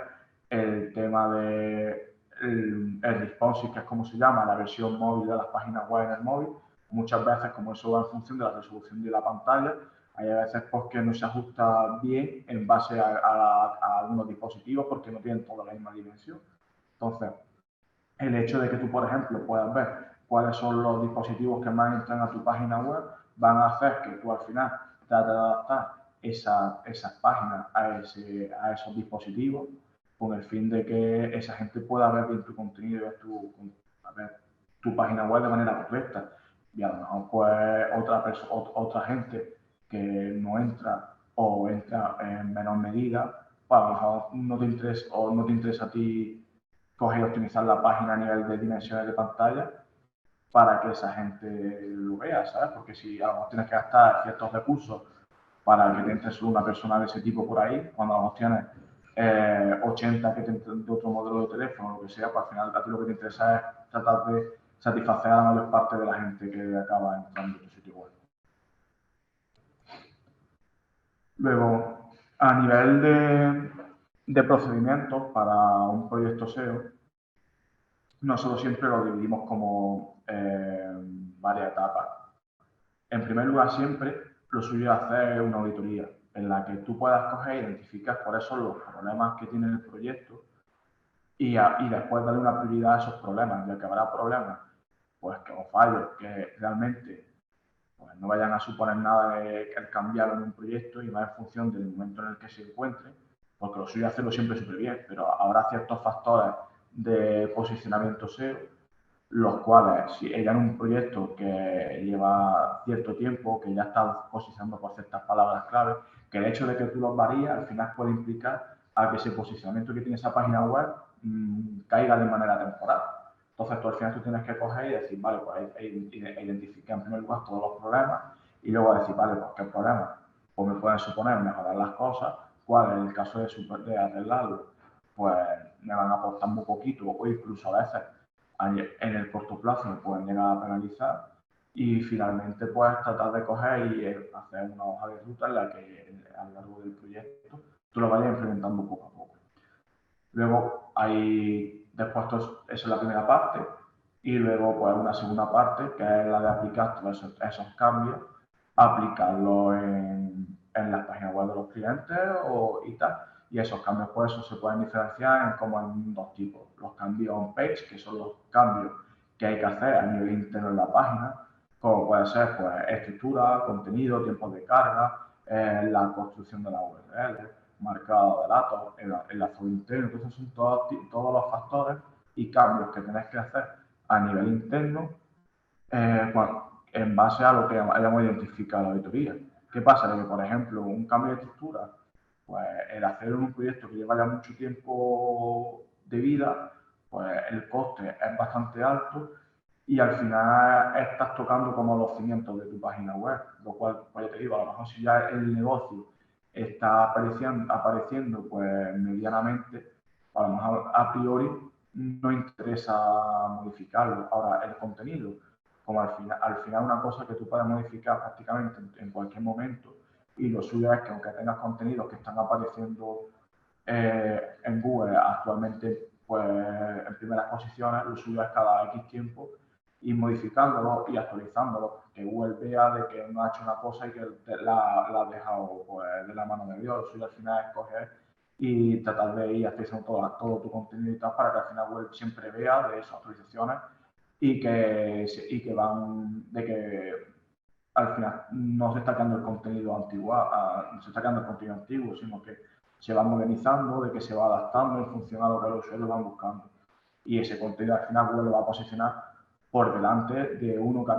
el tema de el responsive, que es como se llama, la versión móvil de las páginas web en el móvil, muchas veces como eso va en función de la resolución de la pantalla, hay a veces porque no se ajusta bien en base a algunos dispositivos porque no tienen toda la misma dimensión. Entonces, el hecho de que tú, por ejemplo, puedas ver cuáles son los dispositivos que más entran a tu página web van a hacer que tú al final trates de adaptar esas páginas a esos dispositivos con el fin de que esa gente pueda ver bien tu contenido y ver tu página web de manera correcta. Y a lo mejor pues otra gente que no entra o entra en menor medida, pues a lo mejor no te interesa o no te interesa a ti coger y optimizar la página a nivel de dimensiones de pantalla para que esa gente lo vea, ¿sabes? Porque si a lo mejor tienes que gastar ciertos recursos para que te entre solo una persona de ese tipo por ahí, cuando a lo mejor tienes 80 que te entren de otro modelo de teléfono, lo que sea, pues al final a ti lo que te interesa es tratar de satisfacer a la mayor parte de la gente que acaba entrando en tu sitio web. Luego, a nivel de procedimientos para un proyecto SEO, nosotros siempre lo dividimos como varias etapas. En primer lugar, siempre lo suyo es hacer una auditoría en la que tú puedas coger e identificar cuáles son los problemas que tiene el proyecto y después darle una prioridad a esos problemas, ya que habrá problemas pues, o fallos que realmente pues, no vayan a suponer nada el cambiarlo en un proyecto y va en función del momento en el que se encuentre, porque lo suyo es hacerlo siempre súper bien, pero habrá ciertos factores de posicionamiento SEO los cuales, si ella en un proyecto que lleva cierto tiempo, que ya está posicionando por ciertas palabras clave, que el hecho de que tú los varíes al final puede implicar a que ese posicionamiento que tiene esa página web caiga de manera temporal. Entonces, tú al final tú tienes que coger y decir, vale, pues identificar en primer lugar todos los problemas y luego decir, vale, pues qué problemas pues me pueden suponer mejorar las cosas, cuál en el caso de arreglarlo, pues me van a aportar muy poquito o incluso a veces en el corto plazo me pueden llegar a penalizar y finalmente pues tratar de coger y hacer una hoja de ruta en la que a lo largo del proyecto tú lo vayas implementando poco a poco. Luego hay, después eso es la primera parte y luego pues una segunda parte que es la de aplicar todos esos cambios, aplicarlos en las páginas web de los clientes y tal. Y esos cambios pues eso se pueden diferenciar como en dos tipos. Los cambios on-page, que son los cambios que hay que hacer a nivel interno en la página, como puede ser pues estructura, contenido, tiempos de carga, la construcción de la URL, marcado de datos, el enlace interno. Entonces son todos los factores y cambios que tenés que hacer a nivel interno en base a lo que hayamos identificado en la auditoría. ¿Qué pasa? Que, por ejemplo, un cambio de estructura, pues el hacer un proyecto que lleva ya mucho tiempo de vida, pues el coste es bastante alto y al final estás tocando como los cimientos de tu página web, lo cual, pues ya te digo, a lo mejor si ya el negocio está apareciendo pues medianamente, a lo mejor a priori no interesa modificarlo. Ahora, el contenido, como al final una cosa que tú puedes modificar prácticamente en cualquier momento y lo suyo es que aunque tengas contenidos que están apareciendo en Google actualmente pues en primeras posiciones, lo suyo es cada X tiempo ir modificándolo y actualizándolo, que Google vea de que no ha hecho una cosa y que la ha dejado pues, de la mano de Dios. Lo suyo al final es coger y tratar de ir actualizando todo tu contenido y tal, para que al final Google siempre vea de esas actualizaciones y que van, de que al final no se está quedando el contenido antiguo, no se está quedando el contenido antiguo, sino que se va modernizando, de que se va adaptando en función a lo que los usuarios van buscando. Y ese contenido al final Google lo va a posicionar por delante de uno que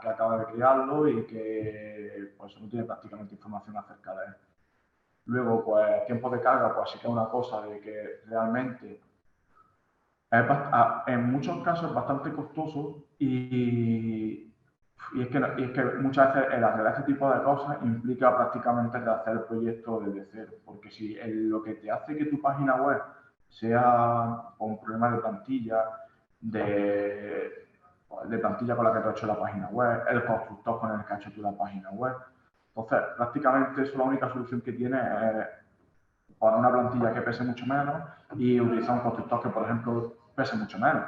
que acaba de crearlo y que pues no tiene prácticamente información acerca de él. Luego, pues tiempo de carga, pues sí que es una cosa de que realmente en muchos casos es bastante costoso y es que muchas veces el arreglar este tipo de cosas implica prácticamente hacer el proyecto desde cero, porque si lo que te hace que tu página web sea un problema de plantilla, de plantilla con la que te has hecho la página web, el constructor con el que has hecho tú la página web, entonces prácticamente eso la única solución que tiene es poner una plantilla que pese mucho menos y utilizar un constructor que, por ejemplo, pese mucho menos.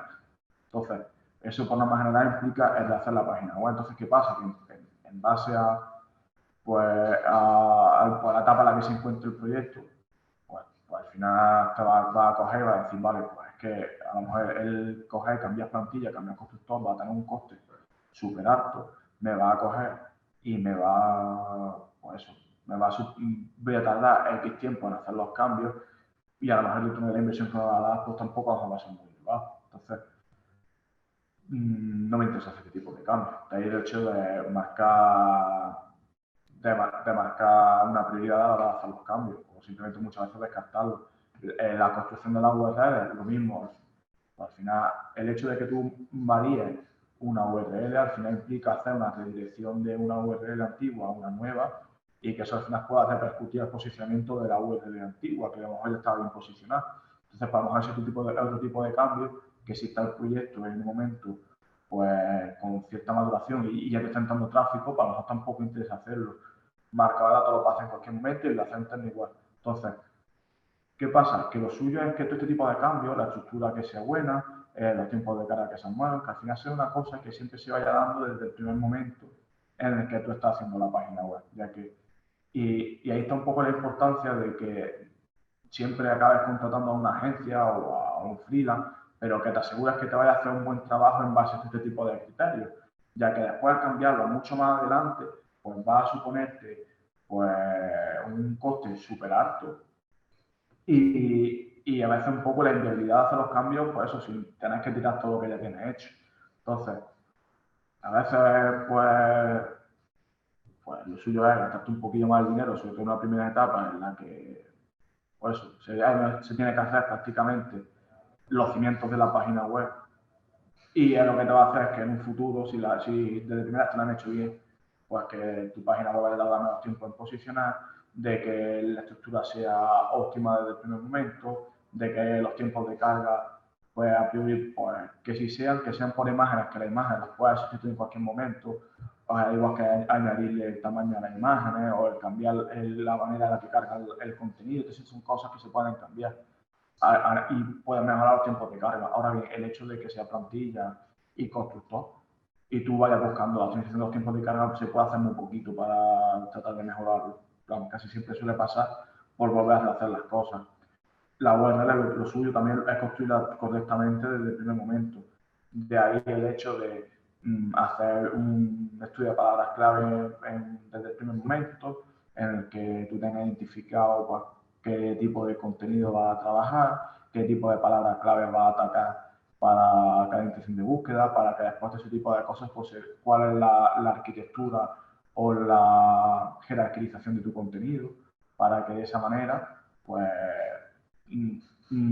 Entonces, eso por norma general implica el de hacer la página web. Entonces, ¿qué pasa? Que en base pues, a la etapa en la que se encuentra el proyecto, pues al final te va a coger y va a decir, vale, pues es que a lo mejor el coger, cambiar plantilla, cambiar constructor va a tener un coste súper alto, me va a coger y me va, pues eso, voy a tardar X tiempo en hacer los cambios y a lo mejor el retorno de la inversión que me va a dar, pues tampoco va a ser muy bajo. Entonces, no me interesa hacer este tipo de cambios. De ahí el hecho de marcar una prioridad a la hora de hacer los cambios o simplemente muchas veces descartarlos. La construcción de la URL es lo mismo. Al final, el hecho de que tú varíes una URL al final implica hacer una redirección de una URL antigua a una nueva y que eso al final pueda repercutir al posicionamiento de la URL antigua, que a lo mejor ya estaba bien posicionada. Entonces, para lo mejor ese otro tipo de cambios, que si está el proyecto en un momento pues con cierta maduración y ya te está entrando tráfico, para nosotros tampoco interesa hacerlo. Marca datos lo pasa en cualquier momento y lo hacen igual. Entonces, ¿qué pasa? Que lo suyo es que todo este tipo de cambios, la estructura que sea buena, los tiempos de carga que sean buenos, que al final sea una cosa que siempre se vaya dando desde el primer momento en el que tú estás haciendo la página web. Y ahí está un poco la importancia de que siempre acabes contratando a una agencia o a un freelance, pero que te asegures que te vaya a hacer un buen trabajo en base a este tipo de criterios, ya que después al cambiarlo mucho más adelante, pues va a suponerte pues, un coste súper alto y a veces un poco la inviabilidad de hacer los cambios, pues eso, sin tener que tirar todo lo que ya tienes hecho. Entonces, a veces, pues lo suyo es gastarte un poquillo más de dinero, sobre todo en una primera etapa en la que, pues eso, se tiene que hacer prácticamente los cimientos de la página web. Y lo que te va a hacer es que en un futuro, si desde primera te lo han hecho bien, pues que tu página web vaya a dar menos tiempo en posicionar, de que la estructura sea óptima desde el primer momento, de que los tiempos de carga, pues a priori, pues que sean por imágenes, que las imágenes las puedas sustituir en cualquier momento, o igual que añadirle el tamaño a las imágenes o el cambiar la manera en la que carga el contenido. Entonces son cosas que se pueden cambiar y puedes mejorar los tiempos de carga. Ahora bien, el hecho de que sea plantilla y constructor y tú vayas buscando la optimización de los tiempos de carga, se puede hacer muy poquito para tratar de mejorarlo. Pero casi siempre suele pasar por volver a hacer las cosas. La URL, lo suyo también es construirla correctamente desde el primer momento. De ahí el hecho de hacer un estudio de palabras clave desde el primer momento, en el que tú tengas identificado pues, qué tipo de contenido va a trabajar, qué tipo de palabras clave va a atacar para cada intención de búsqueda, para que después de ese tipo de cosas, pues, cuál es la arquitectura o la jerarquización de tu contenido, para que de esa manera, pues,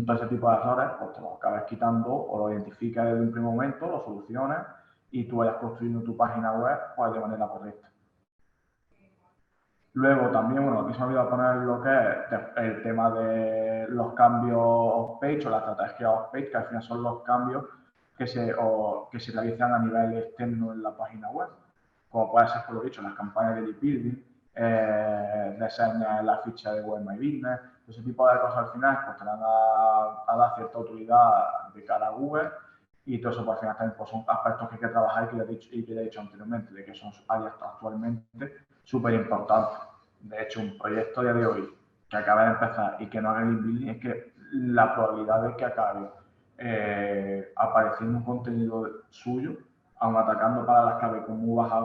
todo ese tipo de errores, pues te lo acabes quitando o lo identifiques desde un primer momento, lo soluciones y tú vayas construyendo tu página web pues, de manera correcta. Luego también, bueno, aquí se me ha olvidado poner lo que es el tema de los cambios off-page o la estrategia off-page, que al final son los cambios que se realizan a nivel externo en la página web, como puede ser, por lo dicho, las campañas de lead building, reseñas en la ficha de Web My Business, ese tipo de cosas al final pues te van a dar cierta autoridad de cara a Google Y todo eso, pues, al final, también, pues, son aspectos que hay que trabajar y que ya he dicho anteriormente, de que son áreas actualmente súper importantes. De hecho, un proyecto a día de hoy que acaba de empezar y que no haga link building, es que la probabilidad de que acabe apareciendo un contenido suyo, aun atacando para las claves con muy baja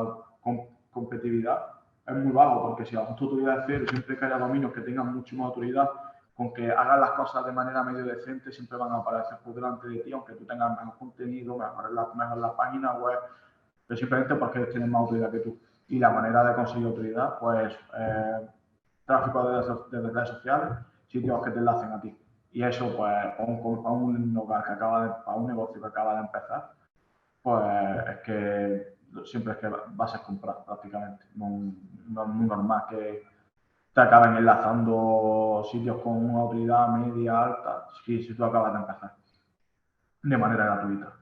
competitividad, es muy bajo, porque si la autoridad es cero, siempre que haya dominios que tengan mucho más autoridad, con que hagas las cosas de manera medio decente, siempre van a aparecer por delante de ti, aunque tú tengas mejor contenido, mejor la página web, pero simplemente porque ellos tienen más autoridad que tú. Y la manera de conseguir autoridad, pues, tráfico de redes sociales, sitios que te enlacen a ti. Y eso, pues, para un local que para un negocio que acaba de empezar, pues es que siempre es que vas a comprar prácticamente. No es muy normal que te acaben enlazando sitios con una autoridad media, alta, si tú acabas de empezar de manera gratuita.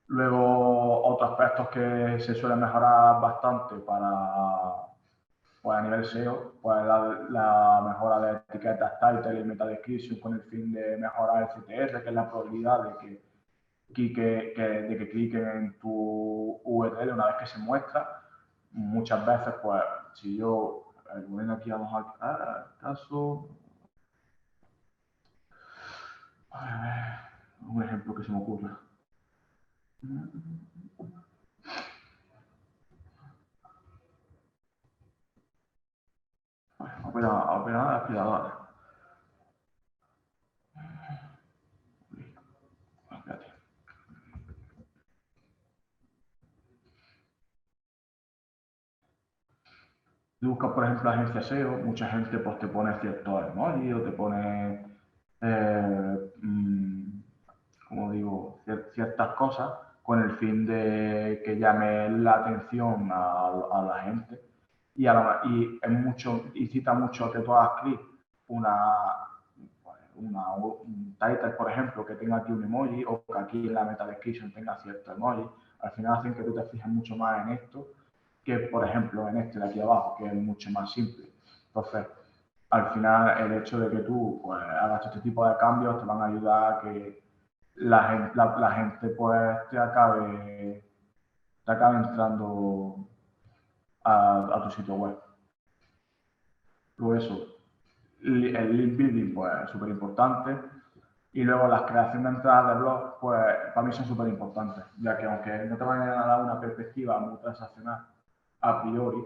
Luego, otros aspectos que se suelen mejorar bastante pues, a nivel SEO, pues la mejora de etiquetas title y meta description con el fin de mejorar el CTR, que es la probabilidad de que cliquen en tu URL una vez que se muestra. Muchas veces, pues, si yo, bueno, aquí vamos a caso, a ver, un ejemplo que se me ocurra. Aspiradora. Espérate. Si buscas, por ejemplo, agencia SEO, mucha gente, pues, te pone ciertos emojis o te pone, como digo, ciertas cosas con el fin de que llame la atención a la gente. Y cita mucho que tú hagas clic un title, por ejemplo, que tenga aquí un emoji, o que aquí en la meta description tenga cierto emoji. Al final hacen que tú te fijes mucho más en esto que, por ejemplo, en este de aquí abajo, que es mucho más simple. Entonces, al final, el hecho de que tú, pues, hagas este tipo de cambios te van a ayudar a que la gente, pues, te acabe entrando a tu sitio web. Luego eso, el link building, pues, es súper importante. Y luego las creaciones de entradas de blog, pues, para mí son súper importantes, ya que aunque no te vayan a dar una perspectiva muy transaccional a priori,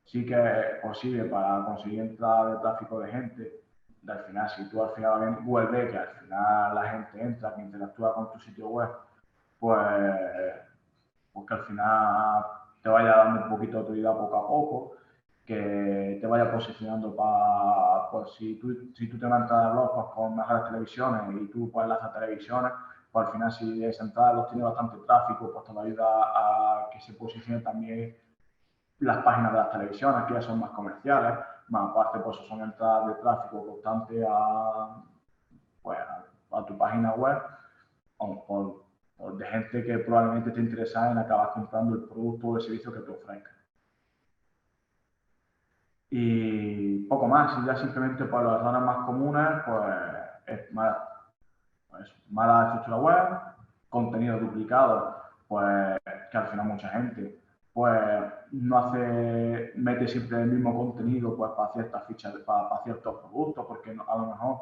sí que es posible para conseguir entrada de tráfico de gente. Al final, si tú al final Google ve que al final la gente entra, que interactúa con tu sitio web, pues que al final te vaya dando un poquito de autoridad poco a poco, que te vaya posicionando para, pues, si tú te mandas a blog, pues, con mejores televisiones y tú, pues, enlazas televisiones, pues al final, si esa entrada los tiene bastante tráfico, pues te va a ayudar a que se posicione también las páginas de las televisiones, que ya son más comerciales, más aparte, pues son entradas de tráfico constante pues, a tu página web, o de gente que probablemente te interesa en acabar comprando el producto o el servicio que te ofrezca. Y poco más, y ya simplemente, pues, las razones más comunes, pues, es mala estructura web, contenido duplicado, pues, que al final mucha gente, pues, mete siempre el mismo contenido, pues, para ciertas fichas, para ciertos productos, porque a lo mejor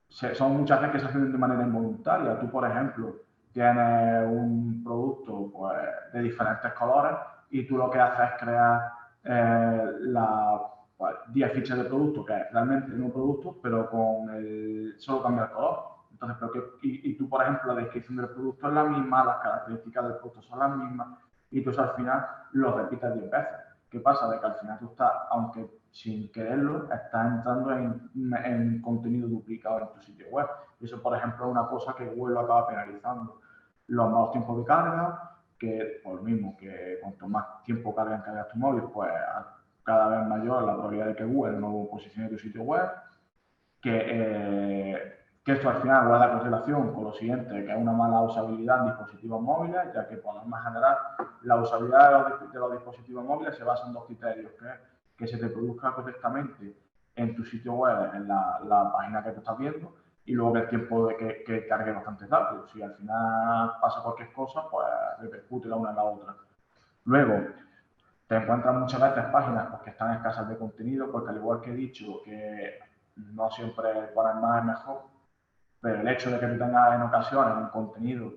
son muchas veces que se hacen de manera involuntaria. Tú, por ejemplo, tienes un producto, pues, de diferentes colores y tú lo que haces es crear pues, 10 fichas de producto, que es realmente el mismo producto, pero solo cambia el color. Entonces, y tú, por ejemplo, la descripción del producto es la misma, las características del producto son las mismas, y tú al final lo repites 10 veces. ¿Qué pasa? De que al final tú estás, aunque sin quererlo, estás entrando en contenido duplicado en tu sitio web. Y eso, por ejemplo, es una cosa que Google lo acaba penalizando. Los malos tiempos de carga, que por lo mismo, que cuanto más tiempo cargas tu móvil, pues cada vez mayor la probabilidad de que Google no posicione tu sitio web, que esto al final guarda correlación con lo siguiente, que es una mala usabilidad en dispositivos móviles, ya que por norma general la usabilidad de los dispositivos móviles se basa en dos criterios, que se te produzca correctamente en tu sitio web, en la página que tú estás viendo, y luego que el tiempo de que cargue bastante rápido. Si al final pasa cualquier cosa, pues repercute la una en la otra. Luego, te encuentras muchas veces páginas pues, que están escasas de contenido, porque al igual que he dicho que no siempre poner más es mejor, pero el hecho de que tú tengas en ocasiones un contenido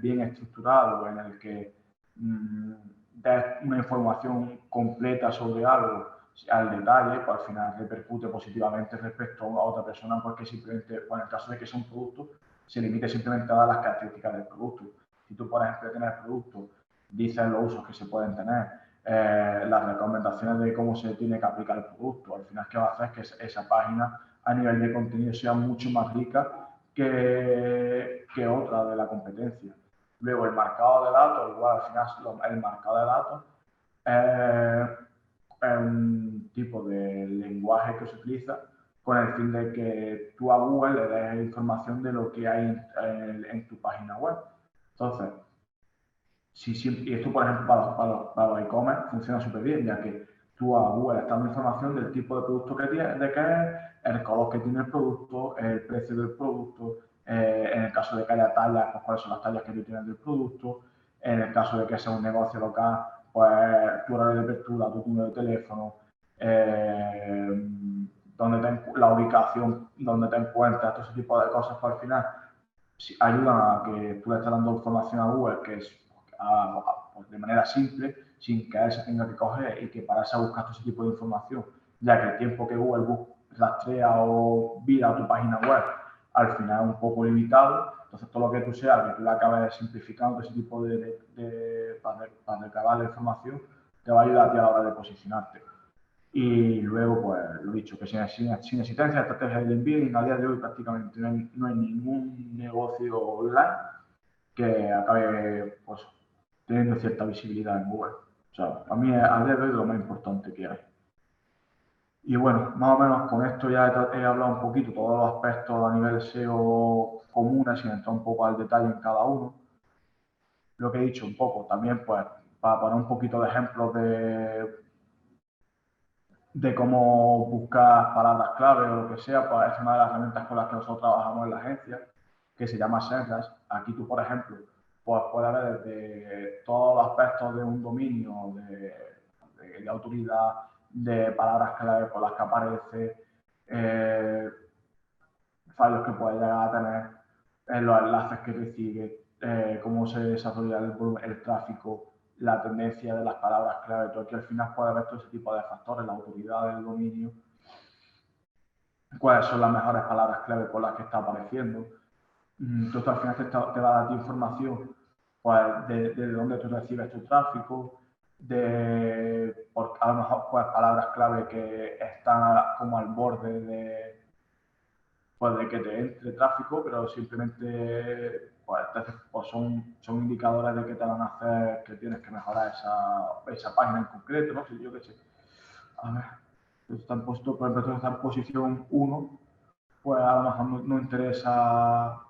bien estructurado en el que des una información completa sobre algo al detalle, pues al final repercute positivamente respecto a otra persona, porque simplemente, bueno, en el caso de que sea un producto, se limite simplemente a dar las características del producto. Si tú, por ejemplo, tienes el producto, dices los usos que se pueden tener, las recomendaciones de cómo se tiene que aplicar el producto, al final, ¿qué va a hacer? Es que esa página a nivel de contenido sea mucho más rica que otra de la competencia. Luego, el marcado de datos, igual al final el marcado de datos es un tipo de lenguaje que se utiliza con el fin de que tú a Google le des información de lo que hay en tu página web. Entonces, y esto, por ejemplo, para los e-commerce funciona súper bien, ya que tú a Google estás dando información del tipo de producto que tiene, de qué es, el color que tiene el producto, el precio del producto, en el caso de que haya tallas, pues cuáles son las tallas que tú tienes del producto, en el caso de que sea un negocio local, pues tu horario de apertura, tu número de teléfono, la ubicación donde te encuentras, todo ese tipo de cosas, pues al final ayudan a que tú le estés dando información a Google que es pues de manera simple, sin que él se tenga que coger y que pararse a buscar todo ese tipo de información, ya que el tiempo que Google rastrea o vira a tu página web al final es un poco limitado. Entonces, todo lo que tú seas, que tú le acabes simplificando ese tipo para recabar la información, te va a ayudar a ti a la hora de posicionarte. Y luego, pues, lo dicho, que sin existencia de estrategia de envío, a día de hoy prácticamente no hay ningún negocio online que acabe pues, teniendo cierta visibilidad en Google. O sea, a mí a día de hoy es lo más importante que hay. Y bueno, más o menos con esto ya he hablado un poquito todos los aspectos a nivel SEO comunes, sin entrar un poco al detalle en cada uno. Lo que he dicho un poco también, pues, para poner un poquito de ejemplos de cómo buscar palabras clave o lo que sea, pues es una de las herramientas con las que nosotros trabajamos en la agencia, que se llama SEMrush. Aquí tú, por ejemplo, pues puedes ver desde todos los aspectos de un dominio, de autoridad, de palabras clave por las que aparece, fallos que puede llegar a tener, los enlaces que recibe, cómo se desarrolla el tráfico, la tendencia de las palabras clave. Tú aquí al final puedes ver todo ese tipo de factores, la autoridad del dominio, cuáles son las mejores palabras clave por las que está apareciendo. Entonces al final te va a dar información pues, de dónde tú recibes tu tráfico, a lo mejor pues, palabras clave que están como al borde de que te entre tráfico, pero simplemente pues son indicadores de que te van a hacer que tienes que mejorar esa página en concreto, ¿no? Si yo qué sé. A ver, están puestos, por ejemplo, está en posición 1, pues a lo mejor no interesa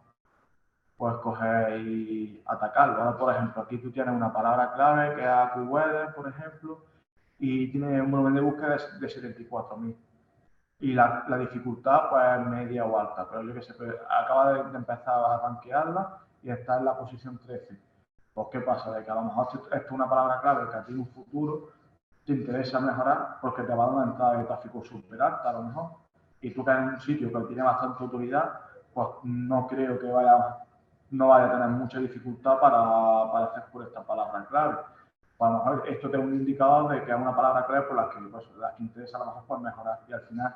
pues coger y atacarlo. Ahora, por ejemplo, aquí tú tienes una palabra clave que es AccuWeather, por ejemplo, y tiene un volumen de búsqueda de 74.000. Y la dificultad, pues, media o alta, pero yo que sé, pues, acaba de empezar a rankearla y está en la posición 13. Pues, ¿qué pasa? De que a lo mejor esto es una palabra clave que a ti en un futuro te interesa mejorar porque te va a dar una entrada de tráfico súper alta, a lo mejor. Y tú que en un sitio que tiene bastante autoridad, pues no creo que no vaya a tener mucha dificultad para hacer por esta palabra clave. Pues a lo mejor esto te da un indicador de que es una palabra clave por la que interesa a lo mejor pues mejorar. Y al final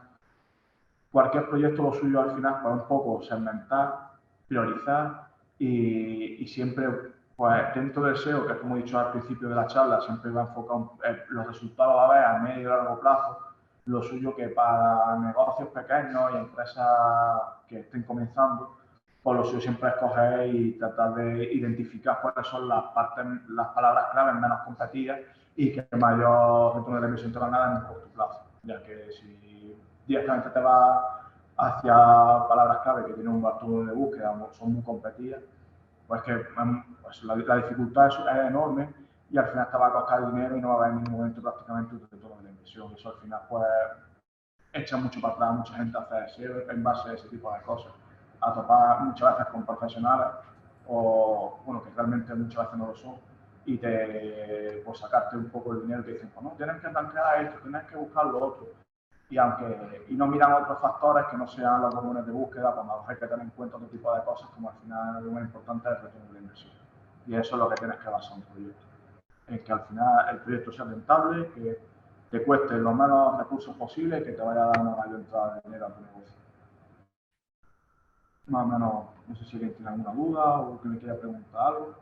cualquier proyecto lo suyo al final pues un poco segmentar, priorizar y siempre pues dentro del SEO, que como he dicho al principio de la charla, siempre va enfocado los resultados a ver a medio y largo plazo, lo suyo que para negocios pequeños y empresas que estén comenzando, pues lo suyo siempre es coger y tratar de identificar cuáles son las palabras claves menos competidas y que mayor retorno de inversión te van a dar en un corto plazo, ya que si directamente te va hacia palabras clave que tienen un bastón de búsqueda, son muy competidas, pues que pues la dificultad es enorme y al final te va a costar dinero y no va a haber en ningún momento prácticamente un retorno de la inversión. Eso al final pues echa mucho para atrás mucha gente a hacer SEO en base a ese tipo de cosas. A topar muchas veces con profesionales o, bueno, que realmente muchas veces no lo son, y pues sacarte un poco el dinero y te dicen, pues no, tienes que plantear esto, tienes que buscar lo otro. Y no miran otros factores que no sean los volúmenes de búsqueda, pues hay que tener en cuenta otro tipo de cosas, como al final lo más importante es el retorno de la inversión. Y eso es lo que tienes que basar un proyecto. En que al final el proyecto sea rentable, que te cueste los menos recursos posibles y que te vaya a dar una mayor entrada de dinero a tu negocio. Más o menos, no sé si alguien tiene alguna duda o que me quiera preguntar algo.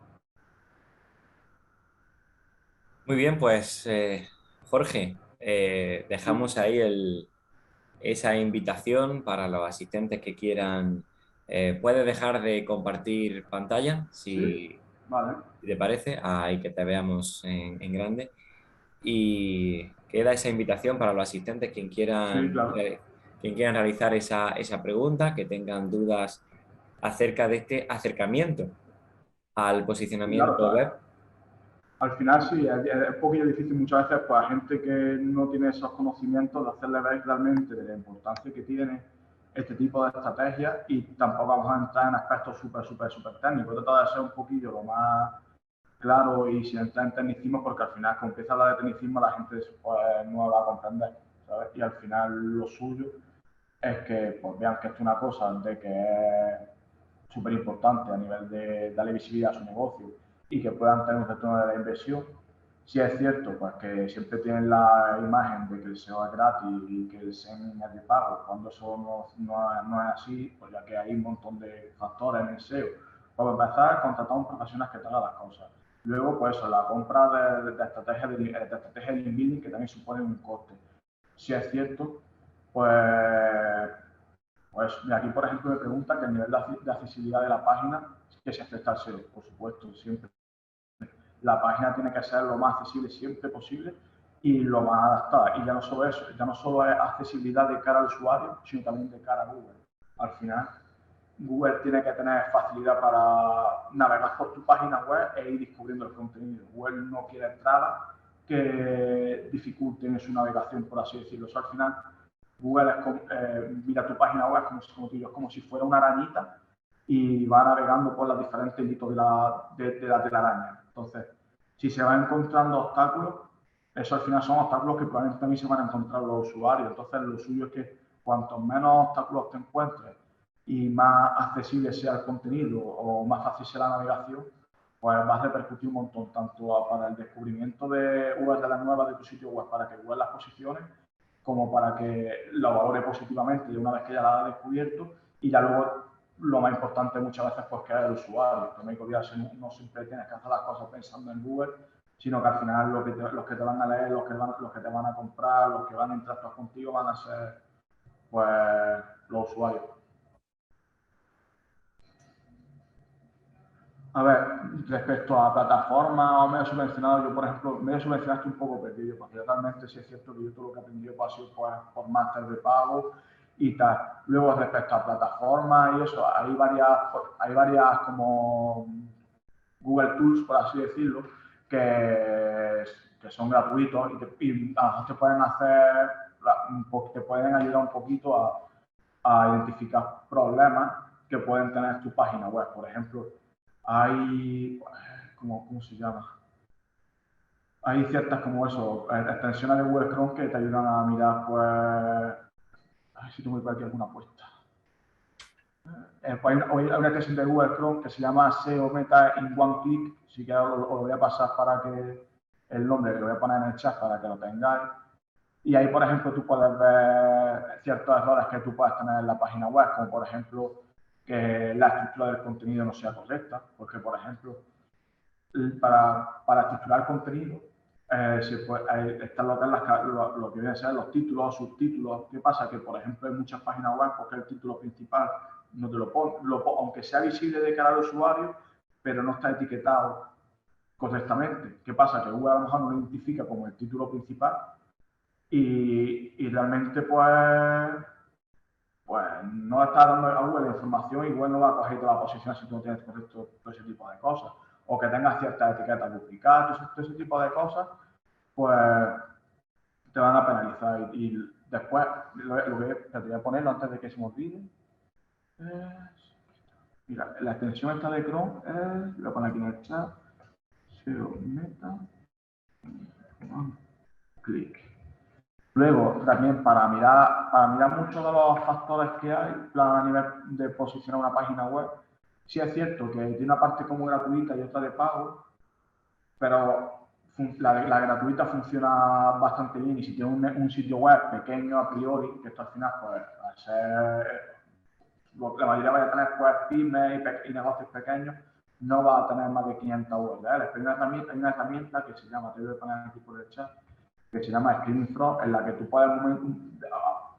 Muy bien, pues Jorge, dejamos ahí esa invitación para los asistentes que quieran. ¿Puedes dejar de compartir pantalla Sí, si vale. te parece? Ahí que te veamos en grande. Y queda esa invitación para los asistentes Sí, claro. quien quieran realizar esa pregunta, que tengan dudas acerca de este acercamiento al Sí, claro, posicionamiento claro. web. Al final sí, es un poquillo difícil muchas veces pues, a gente que no tiene esos conocimientos de hacerle ver realmente de la importancia que tiene este tipo de estrategias, y tampoco vamos a entrar en aspectos súper técnicos. Trato de ser un poquillo lo más claro y sin entrar en tecnicismo, porque al final cuando empieza a hablar de tecnicismo la gente pues, no va a comprender, ¿sabes? Y al final lo suyo es que pues, vean que esto es una cosa de que es súper importante a nivel de darle visibilidad a su negocio y que puedan tener un retorno de la inversión. Si es cierto, pues que siempre tienen la imagen de que el SEO es gratis y que el SEM es de pago, cuando eso no es así, pues ya que hay un montón de factores en el SEO. Para empezar, contratar a un profesional que te haga las cosas. Luego, pues eso, la compra de estrategias de link building, que también supone un coste. Si es cierto, pues aquí, por ejemplo, me pregunta que el nivel de accesibilidad de la página, que se afecta al SEO, por supuesto, siempre. La página tiene que ser lo más accesible siempre posible y lo más adaptada. Y ya no solo eso, ya no solo es accesibilidad de cara al usuario, sino también de cara a Google. Al final, Google tiene que tener facilidad para navegar por tu página web e ir descubriendo el contenido. Google no quiere entradas que dificulten su navegación, por así decirlo. O sea, al final, Google es mira tu página web como si fuera una arañita y va navegando por los diferentes hitos de la telaraña. Entonces, si se van encontrando obstáculos, eso al final son obstáculos que probablemente también se van a encontrar los usuarios. Entonces, lo suyo es que cuantos menos obstáculos te encuentres y más accesible sea el contenido o más fácil sea la navegación, pues va a repercutir un montón, tanto para el descubrimiento de URLs nuevas de tu sitio web, para que Google las posicione, como para que lo valore positivamente una vez que ya la ha descubierto. Y ya luego, lo más importante muchas veces, pues que es el usuario. Que no hay que olvidarse, no siempre tienes que hacer las cosas pensando en Google, sino que al final los que te van a leer, los que te van a comprar, los que van a interactuar contigo van a ser pues los usuarios. A ver, respecto a plataformas o medios subvencionados, yo, por ejemplo, medios subvencionados estoy un poco perdido, porque realmente sí es cierto que yo todo lo que he aprendido pues, ha sido por máster de pago y tal. Luego, respecto a plataformas y eso, hay varias como Google Tools, por así decirlo, que son gratuitos y a lo mejor te pueden te pueden ayudar un poquito a identificar problemas que pueden tener tu página web. Por ejemplo, hay, ¿cómo se llama? Hay ciertas como eso, extensiones de Google Chrome que te ayudan a mirar, pues, a ver si tengo por aquí alguna puesta. Pues hay una extensión de Google Chrome que se llama SEO Meta in One Click, así que os lo voy a pasar para que el nombre, que lo voy a poner en el chat para que lo tengáis. Y ahí, por ejemplo, tú puedes ver ciertos errores que tú puedes tener en la página web, como por ejemplo que la estructura del contenido no sea correcta, porque por ejemplo, para estructurar contenido están lo que vienen a ser los títulos, subtítulos. ¿Qué pasa? Que por ejemplo en muchas páginas web, porque el título principal no te lo pone, aunque sea visible de cara al usuario, pero no está etiquetado correctamente. ¿Qué pasa? Que Google a lo mejor no lo identifica como el título principal y realmente pues no está dando a Google la información y Google no va a coger toda la posición si tú no tienes correcto todo ese tipo de cosas. O que tengas ciertas etiquetas duplicadas, todo ese tipo de cosas, pues te van a penalizar. Y Después, lo que te voy a ponerlo antes de que se me olvide. Mira, la extensión esta de Chrome es, lo pongo aquí en el chat, SEO Meta, clic. Luego, también para mirar muchos de los factores que hay a nivel de posicionar una página web, sí es cierto que tiene una parte como gratuita y otra de pago, pero la gratuita funciona bastante bien y si tienes un sitio web pequeño a priori, que esto al final, pues, al ser la mayoría vaya a tener pues pymes y negocios pequeños, no va a tener más de 500 URLs. Pero hay una herramienta que se llama, te voy a poner aquí por el chat, que se llama Screaming Frog, en la que tú puedes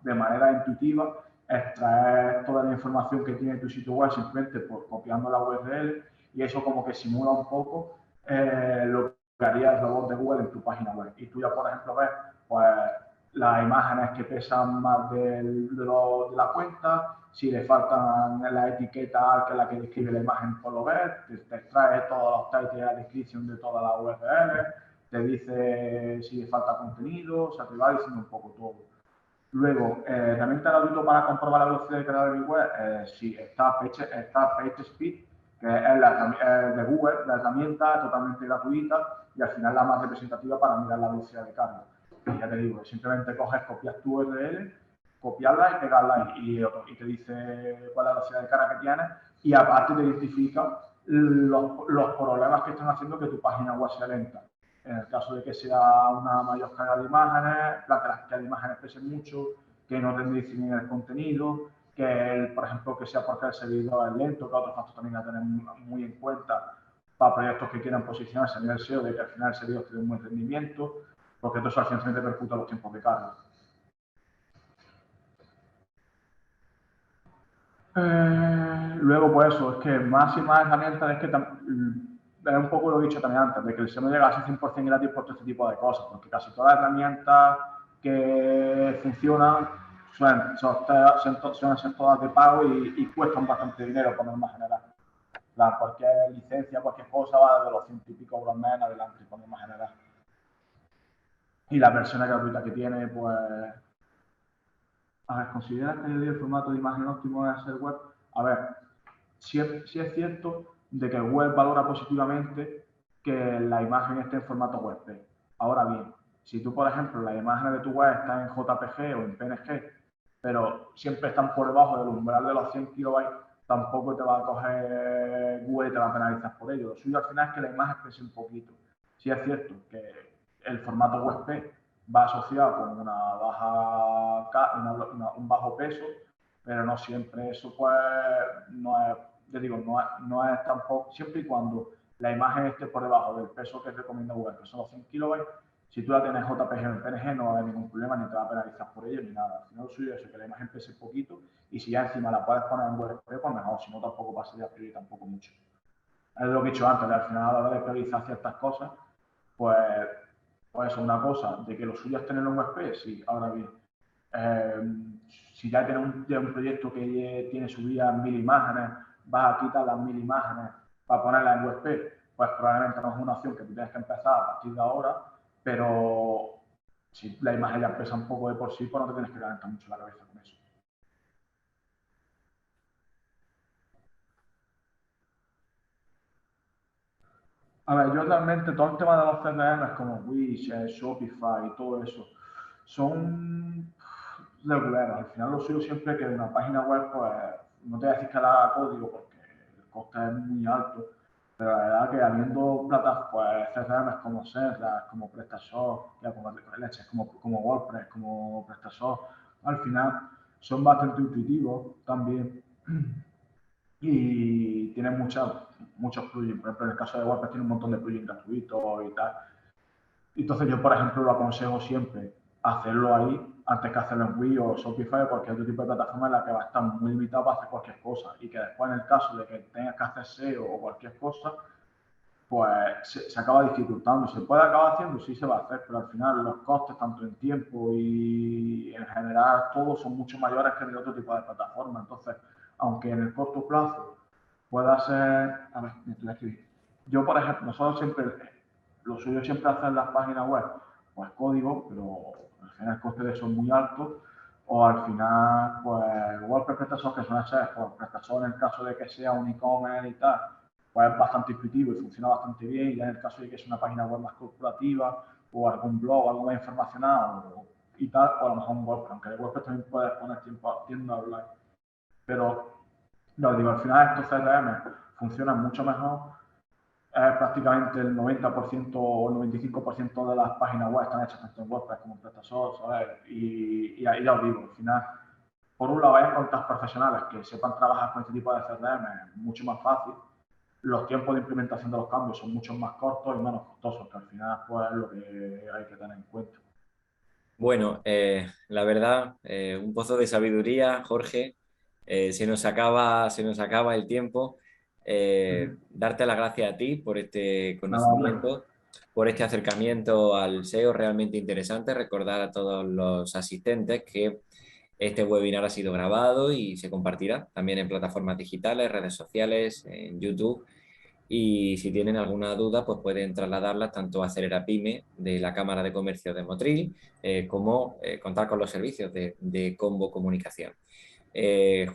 de manera intuitiva extraer toda la información que tiene tu sitio web simplemente por copiando la URL y eso como que simula un poco lo que haría el robot de Google en tu página web. Y tú ya, por ejemplo, ves pues, las imágenes que pesan más de la cuenta, si le faltan la etiqueta que es la que describe la imagen por lo ver, te extrae todos los titles y la descripción de toda la URL, te dice si le falta contenido, o sea, te va diciendo un poco todo. Luego, también te lo digo para comprobar la velocidad de carga de mi web, sí, está PageSpeed, que es de Google, la herramienta totalmente gratuita y al final la más representativa para mirar la velocidad de carga. Y ya te digo, simplemente coges, copias tu URL, copiarla y pegarla y te dice cuál es la velocidad de carga que tienes y aparte te identifica los problemas que están haciendo que tu página web sea lenta. En el caso de que sea una mayor carga de imágenes, que las cargas de imágenes pesen mucho, que no rendice bien el contenido, que, por ejemplo, que sea porque el servidor es lento, que otros factores también a tener muy en cuenta para proyectos que quieran posicionarse a nivel SEO, de que al final el servidor tiene un buen rendimiento, porque todo eso al final repercute a los tiempos de carga. Luego, pues eso, es que más y más herramientas es que es un poco lo he dicho también antes, de que el SEO no llega a ser 100% gratis por todo este tipo de cosas, porque casi todas las herramientas que funcionan suelen ser todas de pago y cuestan bastante dinero por norma general. Cualquier licencia, cualquier cosa va de los 100 y pico euros más en adelante por norma general. Y la versión gratuita que tiene, pues... A ver, ¿consideras que el formato de imagen óptimo es el web? A ver, sí es cierto de que el web valora positivamente que la imagen esté en formato WebP. Ahora bien, si tú, por ejemplo, las imágenes de tu web están en JPG o en PNG, pero siempre están por debajo del umbral de los 100 kilobytes, tampoco te va a coger Google y te va a penalizar por ello. Lo suyo al final es que la imagen pese un poquito. Sí es cierto que el formato WebP va asociado con un bajo peso, pero no siempre. Eso pues no es, yo digo, no es tampoco, siempre y cuando la imagen esté por debajo del peso que recomienda Google, que son los 100 kilobytes, si tú la tienes JPG o en PNG no va a haber ningún problema ni te va a penalizar por ello ni nada. Al final lo suyo es que la imagen pese poquito y si ya encima la puedes poner en WebP, pues mejor, si no tampoco pasaría a priorizar tampoco mucho. Es lo que he dicho antes, que al final a la hora de priorizar ciertas cosas, pues es una cosa, de que lo suyo es tener un WebP, sí, ahora bien, si ya tienes un proyecto que tiene subida 1000 imágenes, vas a quitar las 1000 imágenes para ponerlas en WebP, pues probablemente no es una opción que tú tienes que empezar a partir de ahora, pero si la imagen ya pesa un poco de por sí, pues no te tienes que calentar mucho la cabeza con eso. A ver, yo realmente todo el tema de los CRM es como Wish, Shopify y todo eso, son regulares. Al final lo suyo siempre que una página web, pues no te voy a decir que la haga código porque el coste es muy alto, pero la verdad que habiendo plataformas, pues CRM como Serra, como PrestaShop, como WordPress, como PrestaShop, al final son bastante intuitivos también y tienen muchos plugins. Por ejemplo, en el caso de WordPress tiene un montón de plugins gratuitos y tal. Entonces yo, por ejemplo, lo aconsejo siempre hacerlo ahí antes que hacerlo en Wii o Shopify o cualquier otro tipo de plataforma en la que va a estar muy limitado para hacer cualquier cosa y que después en el caso de que tengas que hacer SEO o cualquier cosa, pues se acaba dificultando. ¿Se puede acabar haciendo? Sí se va a hacer, pero al final los costes, tanto en tiempo y en general, todos son mucho mayores que en el otro tipo de plataforma. Entonces, aunque en el corto plazo pueda ser... A ver, me estoy escribiendo. Yo, por ejemplo, nosotros siempre, lo suyo siempre hacer las páginas web, pues código, pero al final el coste de eso es muy alto, o al final, pues, WordPress PrestaShop, que suele ser, pues, PrestaShop en el caso de que sea un e-commerce y tal, pues es bastante intuitivo y funciona bastante bien, y ya en el caso de que sea una página web más corporativa, o algún blog, algo más informacional, y tal, o a lo mejor un WordPress, aunque el WordPress también puedes poner tienda online. Pero, lo digo, al final estos CRM funcionan mucho mejor. Prácticamente el 90% o el 95% de las páginas web están hechas tanto en WordPress como en PrestaShop, ¿sabes? Y ahí ya os digo, al final, por un lado, hay encontrar profesionales que sepan trabajar con este tipo de CRM, es mucho más fácil. Los tiempos de implementación de los cambios son mucho más cortos y menos costosos, que al final pues, es lo que hay que tener en cuenta. Bueno, la verdad, un pozo de sabiduría, Jorge. Se nos acaba el tiempo. Darte las gracias a ti por este Nada, hombre. conocimiento, por este acercamiento al SEO realmente interesante. Recordar a todos los asistentes que este webinar ha sido grabado y se compartirá también en plataformas digitales, redes sociales, en YouTube. Y si tienen alguna duda, pues pueden trasladarla tanto a Celerapyme de la Cámara de Comercio de Motril, como contar con los servicios de Combo Comunicación.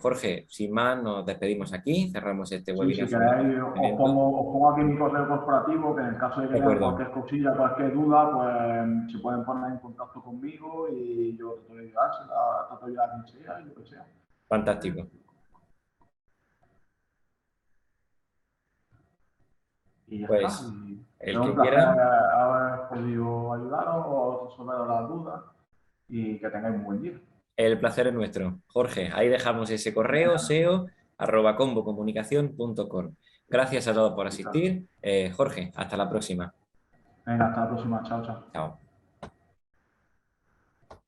Jorge, sin más, nos despedimos aquí, cerramos este Sí, si webinar sobre queréis, emprendimiento. os pongo aquí mi correo corporativo, que en el caso de que De tengan acuerdo, cualquier cosilla, cualquier duda, pues se pueden poner en contacto conmigo y yo trato de ayudársela, trato de ayudar a quien sea y lo que sea. fantástico. Y ya está. Pues Y es el un que placer quiera, haber podido ayudaros o resolver las dudas y que tengáis un buen día. el placer es nuestro. Jorge, ahí dejamos ese correo, Venga, seo@combocomunicación.com. Gracias a todos por perfecto. asistir. Jorge, hasta la próxima. Venga, hasta la próxima. Chao, chao. Chao.